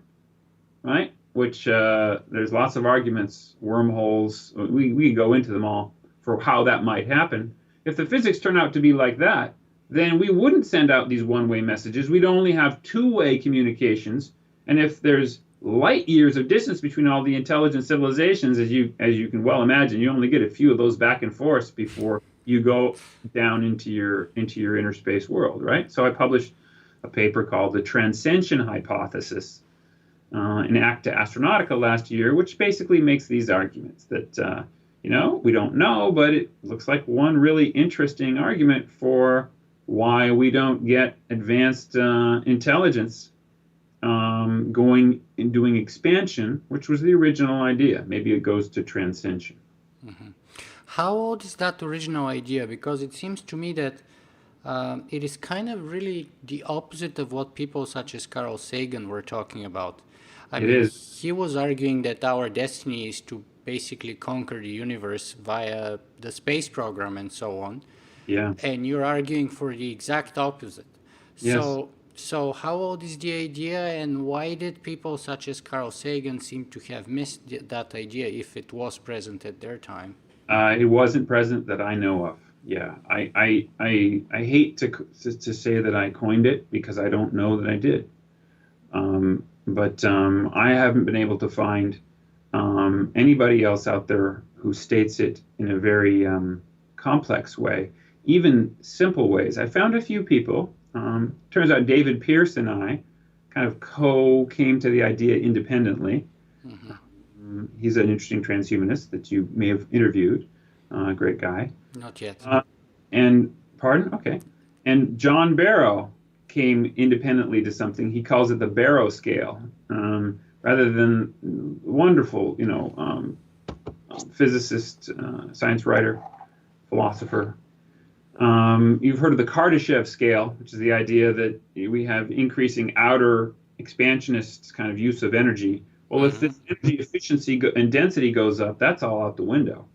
right? Which there's lots of arguments, wormholes, we go into them all for how that might happen. If the physics turn out to be like that, then we wouldn't send out these one-way messages. We'd only have two-way communications. And if there's light years of distance between all the intelligent civilizations, as you can well imagine, you only get a few of those back and forth before you go down into your inner space world, right? So I published a paper called The Transcension Hypothesis in Acta Astronautica last year, which basically makes these arguments that We don't know, but it looks like one really interesting argument for why we don't get advanced intelligence going and doing expansion, which was the original idea. Maybe it goes to transcension. How old is that original idea? Because it seems to me that it is kind of really the opposite of what people such as Carl Sagan were talking about. I It mean, is. he was arguing that our destiny is to basically conquer the universe via the space program and so on. Yeah. And you're arguing for the exact opposite. Yes. So how old is the idea, and why did people such as Carl Sagan seem to have missed that idea if it was present at their time? It wasn't present that I know of. Yeah. I hate to say that I coined it because I don't know that I did. But I haven't been able to find anybody else out there who states it in a very complex way, even simple ways. I found a few people. Turns out David Pierce and I kind of came to the idea independently. He's an interesting transhumanist that you may have interviewed. Great guy. Not yet. And pardon? Okay. And John Barrow came independently to something. He calls it the Barrow scale, rather than wonderful, physicist, science writer, philosopher. You've heard of the Kardashev scale, which is the idea that we have increasing outer expansionist kind of use of energy. Well, if this energy efficiency and density goes up, that's all out the window.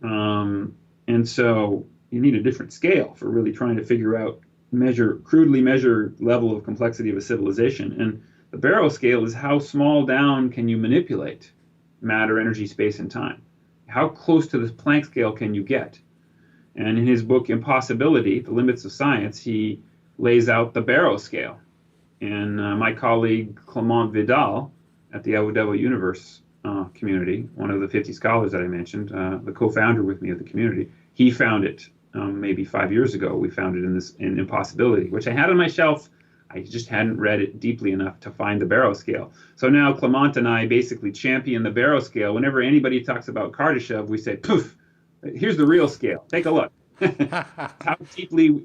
And so you need a different scale for really trying to figure out, crudely measure level of complexity of a civilization. And the Barrow scale is how small down can you manipulate matter, energy, space, and time? How close to the Planck scale can you get? And in his book, Impossibility, The Limits of Science, he lays out the Barrow scale. And my colleague Clement Vidal at the Abu Dhabi Universe community, one of the 50 scholars that I mentioned, the co-founder with me of the community, he found it maybe 5 years ago. We found it in Impossibility, which I had on my shelf. I just hadn't read it deeply enough to find the Barrow scale. So now Clement and I basically champion the Barrow scale. Whenever anybody talks about Kardashev, we say, poof, here's the real scale. Take a look.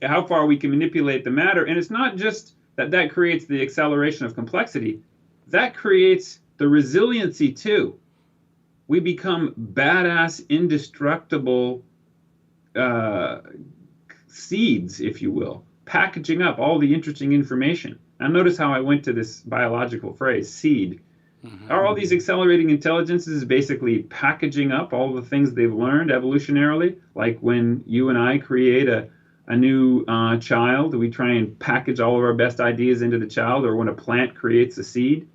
How far we can manipulate the matter. And it's not just that creates the acceleration of complexity. That creates the resiliency too. We become badass, indestructible seeds, if you will, packaging up all the interesting information. Now notice how I went to this biological phrase, seed. Are all these accelerating intelligences basically packaging up all the things they've learned evolutionarily? Like when you and I create a new child, we try and package all of our best ideas into the child, or when a plant creates a seed?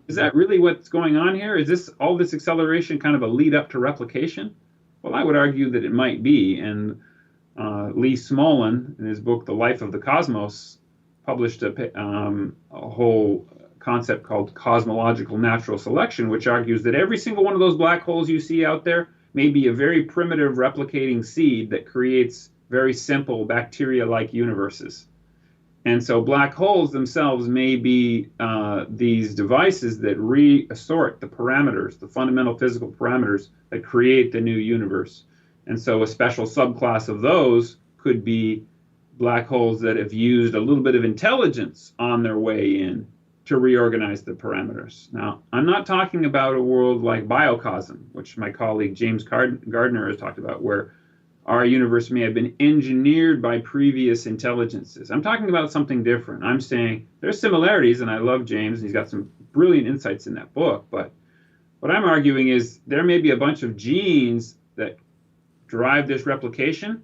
Is that really what's going on here? Is all this acceleration kind of a lead up to replication? Well, I would argue that it might be. And Lee Smolin, in his book, The Life of the Cosmos, published a whole concept called cosmological natural selection, which argues that every single one of those black holes you see out there may be a very primitive replicating seed that creates very simple bacteria-like universes. And so black holes themselves may be these devices that reassort the parameters, the fundamental physical parameters that create the new universe. And so a special subclass of those could be black holes that have used a little bit of intelligence on their way in to reorganize the parameters. Now, I'm not talking about a world like biocosm, which my colleague James Gardner has talked about, where our universe may have been engineered by previous intelligences. I'm talking about something different. I'm saying there's similarities, and I love James, and he's got some brilliant insights in that book, but what I'm arguing is there may be a bunch of genes that drive this replication,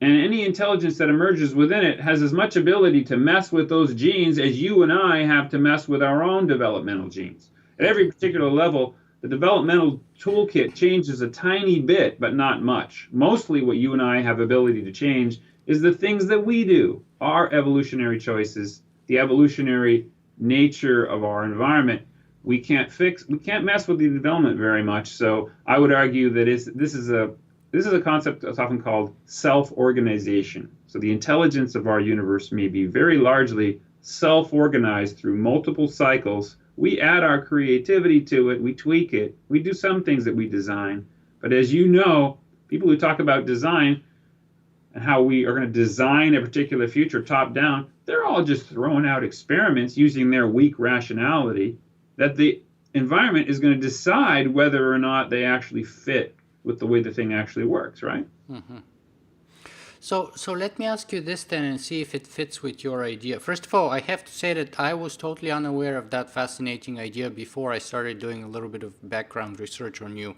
and any intelligence that emerges within it has as much ability to mess with those genes as you and I have to mess with our own developmental genes. At every particular level, the developmental toolkit changes a tiny bit, but not much. Mostly what you and I have ability to change is the things that we do, our evolutionary choices, the evolutionary nature of our environment. We can't mess with the development very much. So I would argue that this is a concept that's often called self-organization. So the intelligence of our universe may be very largely self-organized through multiple cycles. We add our creativity to it, we tweak it, we do some things that we design, But as you know, people who talk about design and how we are going to design a particular future top down, they're all just throwing out experiments using their weak rationality that the environment is going to decide whether or not they actually fit with the way the thing actually works, right? Mm-hmm. So let me ask you this then and see if it fits with your idea. First of all, I have to say that I was totally unaware of that fascinating idea before I started doing a little bit of background research on you.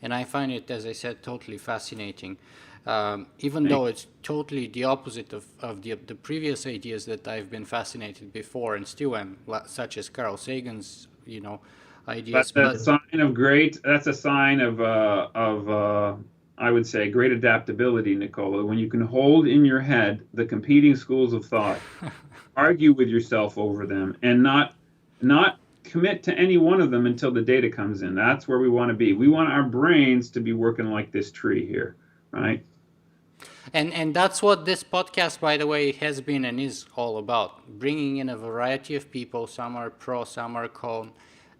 And I find it, as I said, totally fascinating. Even though it's totally the opposite of the previous ideas that I've been fascinated before and still am, such as Carl Sagan's, ideas. That's a sign of that's a sign of I would say, great adaptability, Nicola, when you can hold in your head the competing schools of thought, argue with yourself over them, and not commit to any one of them until the data comes in. That's where we want to be. We want our brains to be working like this tree here, right? And that's what this podcast, by the way, has been and is all about. Bringing in a variety of people. Some are pro, some are con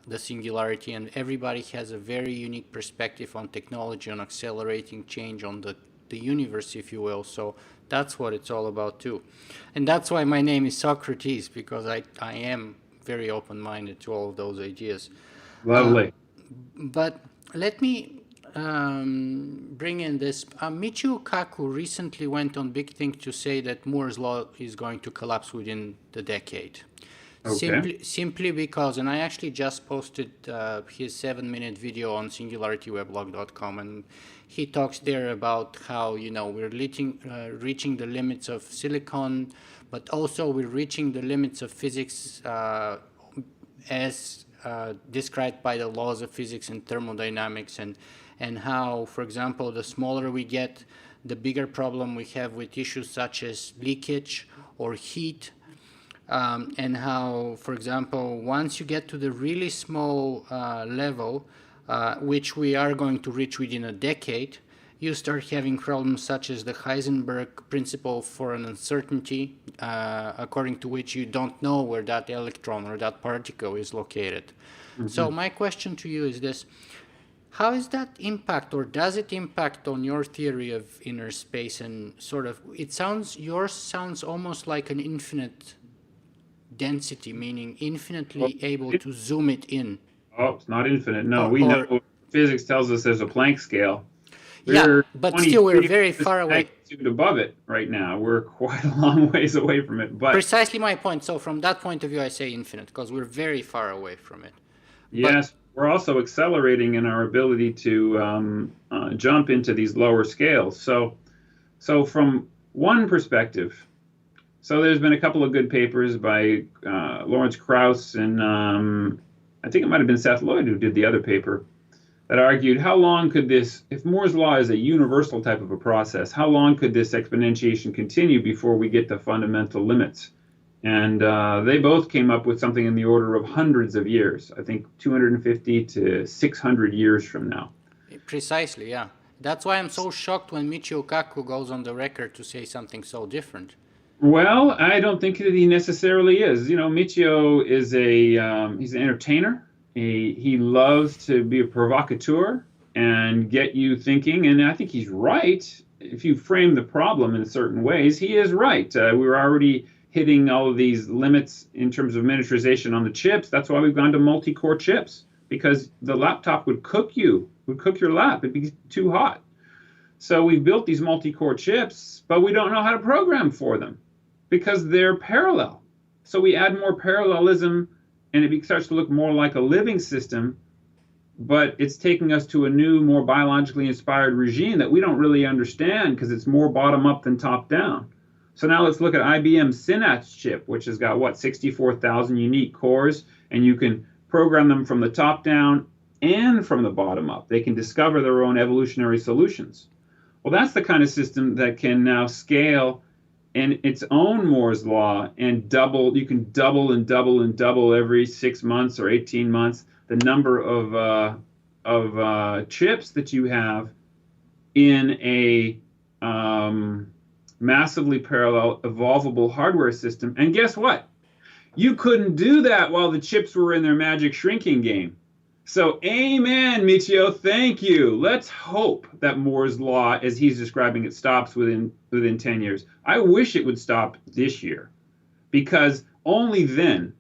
the singularity, and everybody has a very unique perspective on technology, on accelerating change on the universe, if you will. So that's what it's all about too. And that's why my name is Socrates, because I am very open-minded to all of those ideas. Lovely. But let me bring in this. Michio Kaku recently went on Big Think to say that Moore's law is going to collapse within the decade. Okay. Simply because, and I actually just posted his 7-minute video on singularityweblog.com, and he talks there about how, we're reaching the limits of silicon, but also we're reaching the limits of physics as described by the laws of physics and thermodynamics, and how, for example, the smaller we get, the bigger problem we have with issues such as leakage or heat. And how, for example, once you get to the really small level, which we are going to reach within a decade, you start having problems such as the Heisenberg principle for an uncertainty, according to which you don't know where that electron or that particle is located. Mm-hmm. So my question to you is this. How is that impact, or does it impact on your theory of inner space? And sort of, yours sounds almost like an infinite density, meaning infinitely able to zoom it in. Oh, it's not infinite. No, we know physics tells us there's a Planck scale. But still we're very far away. Above it right now. We're quite a long ways away from it. But precisely my point. So from that point of view, I say infinite, because we're very far away from it. Yes, we're also accelerating in our ability to jump into these lower scales. So from one perspective, so there's been a couple of good papers by Lawrence Krauss and I think it might have been Seth Lloyd who did the other paper that argued how long could this, if Moore's law is a universal type of a process, how long could this exponentiation continue before we get to fundamental limits? And they both came up with something in the order of hundreds of years, I think 250 to 600 years from now. Precisely, yeah. That's why I'm so shocked when Michio Kaku goes on the record to say something so different. Well, I don't think that he necessarily is. Michio is he's an entertainer. He loves to be a provocateur and get you thinking, and I think he's right. If you frame the problem in certain ways, he is right. We're already hitting all of these limits in terms of miniaturization on the chips. That's why we've gone to multi-core chips, because the laptop would cook your lap. It'd be too hot. So we've built these multi-core chips, but we don't know how to program for them, because they're parallel. So we add more parallelism, and it starts to look more like a living system, but it's taking us to a new, more biologically inspired regime that we don't really understand, because it's more bottom-up than top-down. So now let's look at IBM's Synapse chip, which has got, 64,000 unique cores, and you can program them from the top down and from the bottom up. They can discover their own evolutionary solutions. Well, that's the kind of system that can now scale in its own Moore's law and double. You can double and double and double every 6 months or 18 months the number of chips that you have in a massively parallel, evolvable hardware system. And guess what? You couldn't do that while the chips were in their magic shrinking game. So, amen, Michio. Thank you. Let's hope that Moore's law, as he's describing it, stops within 10 years. I wish it would stop this year, because only then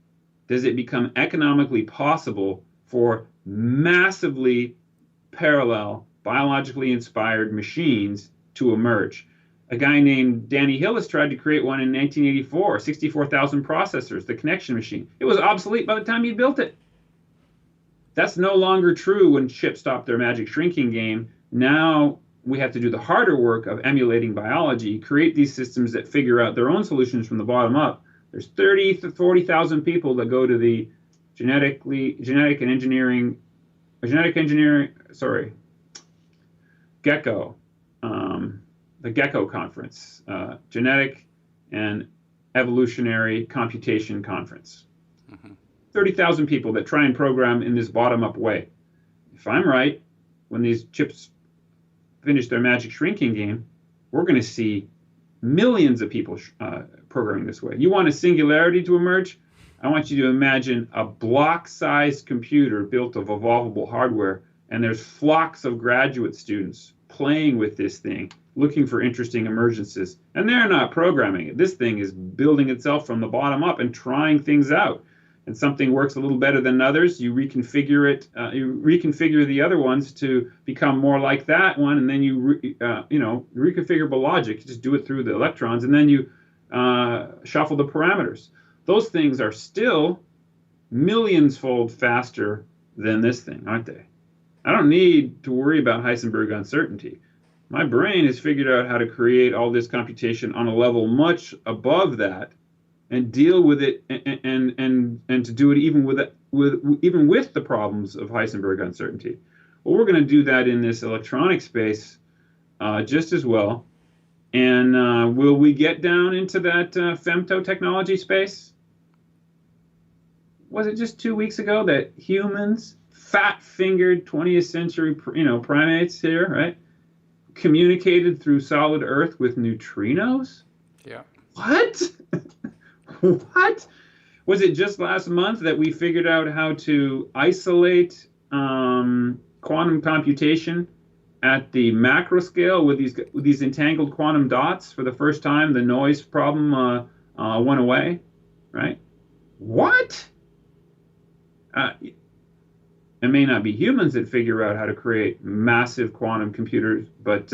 does it become economically possible for massively parallel, biologically inspired machines to emerge. A guy named Danny Hillis tried to create one in 1984, 64,000 processors, the connection machine. It was obsolete by the time he built it. That's no longer true when chips stop their magic shrinking game. Now we have to do the harder work of emulating biology, create these systems that figure out their own solutions from the bottom up. There's 30 to 40,000 people that go to the genetic engineering, GECCO, the GECCO conference, Genetic and Evolutionary Computation Conference. 30,000 people that try and program in this bottom-up way. If I'm right, when these chips finish their magic shrinking game, we're going to see millions of people programming this way. You want a singularity to emerge? I want you to imagine a block-sized computer built of evolvable hardware, and there's flocks of graduate students playing with this thing, looking for interesting emergences, and they're not programming it. This thing is building itself from the bottom up and trying things out. And something works a little better than others, you reconfigure it. You reconfigure the other ones to become more like that one, and then you reconfigurable logic. You just do it through the electrons, and then you shuffle the parameters. Those things are still millions-fold faster than this thing, aren't they? I don't need to worry about Heisenberg uncertainty. My brain has figured out how to create all this computation on a level much above that, and deal with it, and to do it even with the problems of Heisenberg uncertainty. Well, we're going to do that in this electronic space just as well. And will we get down into that femto technology space? Was it just 2 weeks ago that humans, fat-fingered 20th century primates here, right, communicated through solid Earth with neutrinos? Yeah. What? What? Was it just last month that we figured out how to isolate quantum computation at the macro scale with these entangled quantum dots? For the first time, the noise problem went away, right? What? It may not be humans that figure out how to create massive quantum computers, but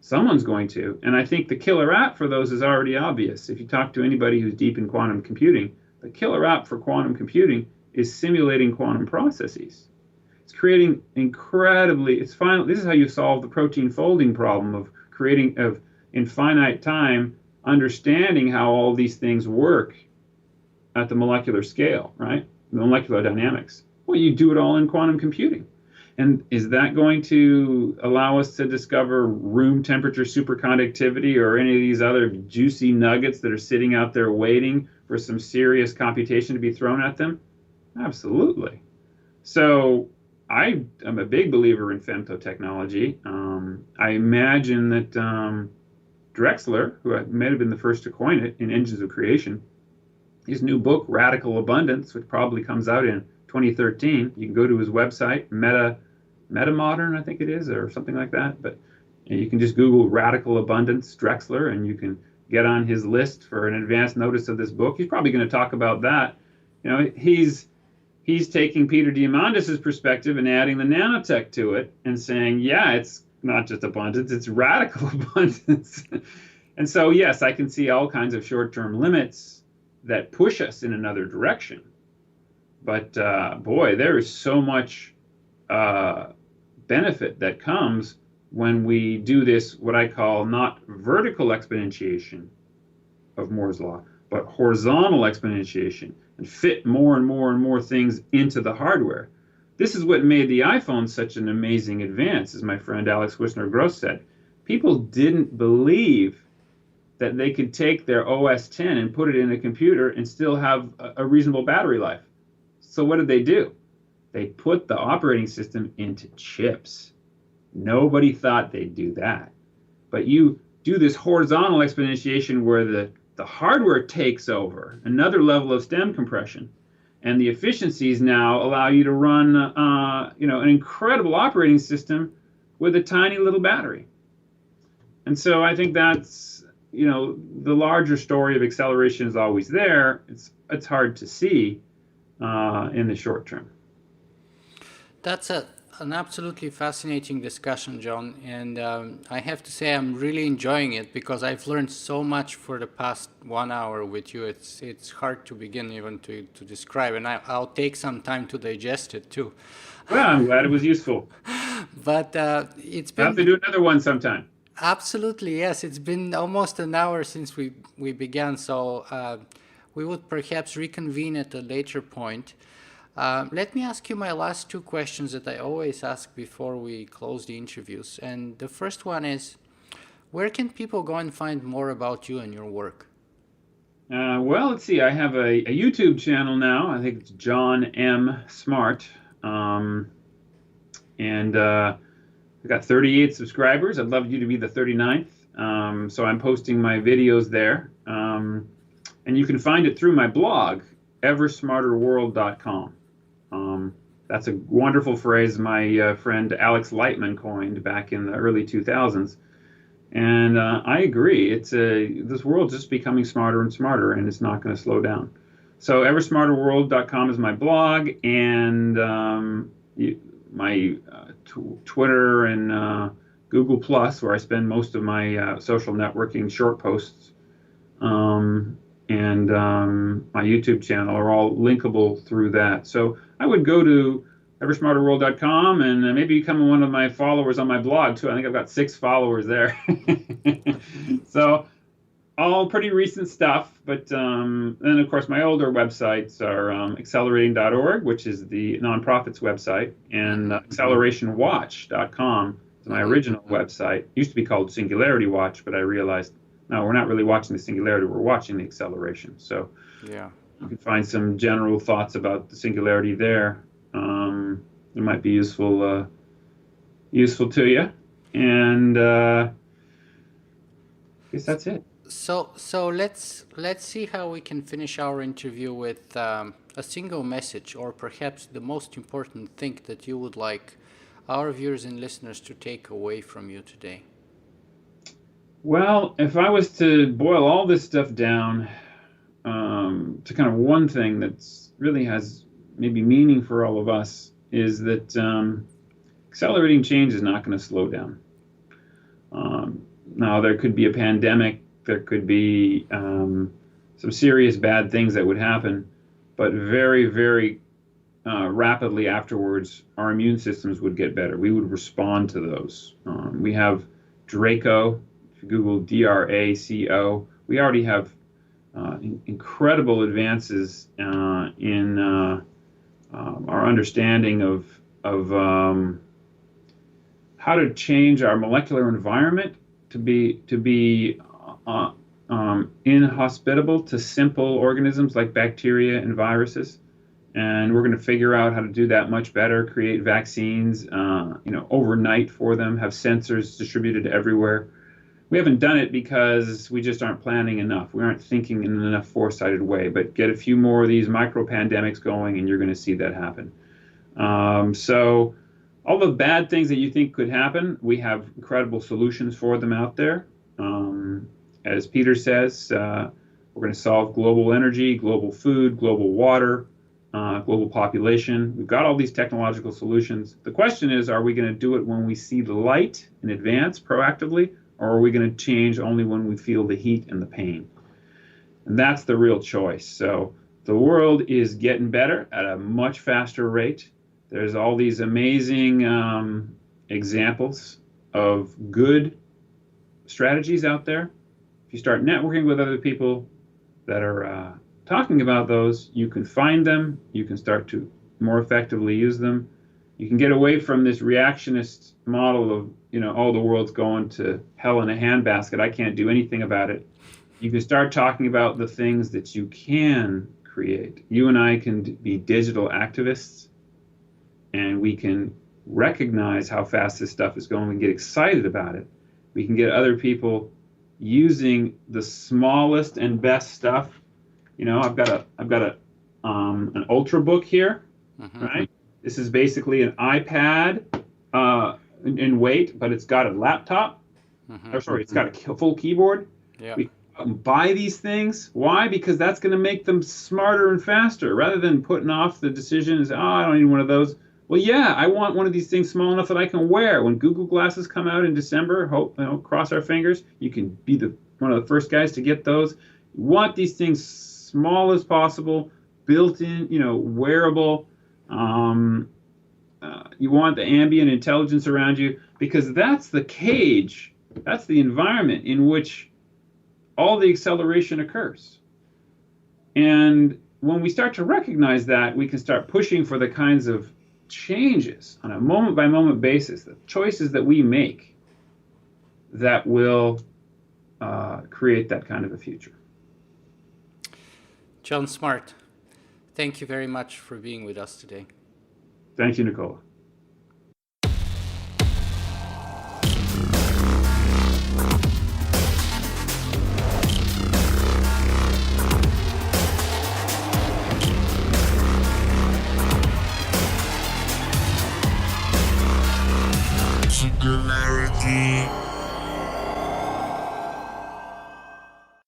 someone's going to. And I think the killer app for those is already obvious. If you talk to anybody who's deep in quantum computing, the killer app for quantum computing is simulating quantum processes. It's creating this is how you solve the protein folding problem of creating, in finite time, understanding how all these things work at the molecular scale, right? The molecular dynamics. Well, you do it all in quantum computing. And is that going to allow us to discover room temperature superconductivity or any of these other juicy nuggets that are sitting out there waiting for some serious computation to be thrown at them? Absolutely. So I am a big believer in femto technology. I imagine that Drexler, who may have been the first to coin it in Engines of Creation, his new book, Radical Abundance, which probably comes out in 2013. You can go to his website, MetaModern, I think it is, or something like that. But you can just Google Radical Abundance Drexler, and you can get on his list for an advance notice of this book. He's probably going to talk about that. He's taking Peter Diamandis' perspective and adding the nanotech to it and saying, yeah, it's not just abundance, it's radical abundance. And so, yes, I can see all kinds of short-term limits that push us in another direction. But boy, there is so much benefit that comes when we do this, what I call not vertical exponentiation of Moore's law, but horizontal exponentiation, and fit more and more and more things into the hardware. This is what made the iPhone such an amazing advance, as my friend Alex Wisner-Gross said. People didn't believe that they could take their OS X and put it in a computer and still have a reasonable battery life. So what did they do? They put the operating system into chips. Nobody thought they'd do that. But you do this horizontal exponentiation where the hardware takes over, another level of stem compression. and the efficiencies now allow you to run, an incredible operating system with a tiny little battery. And so I think that's, the larger story of acceleration is always there. It's hard to see in the short term. That's an absolutely fascinating discussion, John, and I have to say I'm really enjoying it because I've learned so much for the past 1 hour with you. It's hard to begin even to describe, and I'll take some time to digest it too. Well, I'm glad it was useful. But it's I'll have to been do another one sometime. absolutely, yes. It's been almost an hour since we began, so we would perhaps reconvene at a later point. Let me ask you my last two questions that I always ask before we close the interviews. And the first one is, where can people go and find more about you and your work? Well, let's see. I have a YouTube channel now. I think it's John M. Smart. And I've got 38 subscribers. I'd love you to be the 39th. So I'm posting my videos there. And you can find it through my blog, eversmarterworld.com. That's a wonderful phrase my friend Alex Lightman coined back in the early 2000s. And I agree. This world's just becoming smarter and smarter, and it's not going to slow down. So eversmarterworld.com is my blog, and my Twitter and Google Plus, where I spend most of my social networking short posts, and my YouTube channel are all linkable through that. So I would go to eversmarterworld.com and maybe become one of my followers on my blog too. I think I've got 6 followers there. So all pretty recent stuff. But then of course my older websites are accelerating.org, which is the nonprofit's website, and accelerationwatch.com is my original website. It used to be called Singularity Watch, but I realized, no, we're not really watching the singularity, we're watching the acceleration. So Yeah. you can find some general thoughts about the singularity there. It might be useful to you. And I guess that's it. So let's see how we can finish our interview with a single message, or perhaps the most important thing that you would like our viewers and listeners to take away from you today. Well, if I was to boil all this stuff down to kind of one thing that's really has maybe meaning for all of us, is that accelerating change is not going to slow down. Now, there could be a pandemic, there could be some serious bad things that would happen, but very, very rapidly afterwards, our immune systems would get better. We would respond to those. We have Draco. If you Google DRACO, we already have incredible advances in our understanding of how to change our molecular environment to be inhospitable to simple organisms like bacteria and viruses. And we're going to figure out how to do that much better, create vaccines, overnight for them, have sensors distributed everywhere. We haven't done it because we just aren't planning enough. We aren't thinking in enough foresighted way, but get a few more of these micro pandemics going and you're going to see that happen. So all the bad things that you think could happen, we have incredible solutions for them out there. As Peter says, we're going to solve global energy, global food, global water, global population. We've got all these technological solutions. The question is, are we going to do it when we see the light in advance proactively, or are we going to change only when we feel the heat and the pain? And that's the real choice. So the world is getting better at a much faster rate. There's all these amazing examples of good strategies out there. If you start networking with other people that are talking about those, you can find them, you can start to more effectively use them. You can get away from this reactionist model of, the world's going to hell in a handbasket, I can't do anything about it. You can start talking about the things that you can create. You and I can be digital activists, and we can recognize how fast this stuff is going and get excited about it. We can get other people using the smallest and best stuff. I've got a an Ultrabook here, right? This is basically an iPad in weight, but it's got a laptop. Or sorry, it's got a full keyboard. Yeah. We buy these things. Why? Because that's going to make them smarter and faster, rather than putting off the decision as, oh, I don't need one of those. Well, yeah, I want one of these things small enough that I can wear. When Google Glasses come out in December, cross our fingers, you can be one of the first guys to get those. You want these things small as possible, built in, wearable. You want the ambient intelligence around you, because that's the cage, that's the environment in which all the acceleration occurs. And when we start to recognize that, we can start pushing for the kinds of changes on a moment-by-moment basis, the choices that we make that will create that kind of a future. John Smart, thank you very much for being with us today. Thank you, Nicola. Singularity.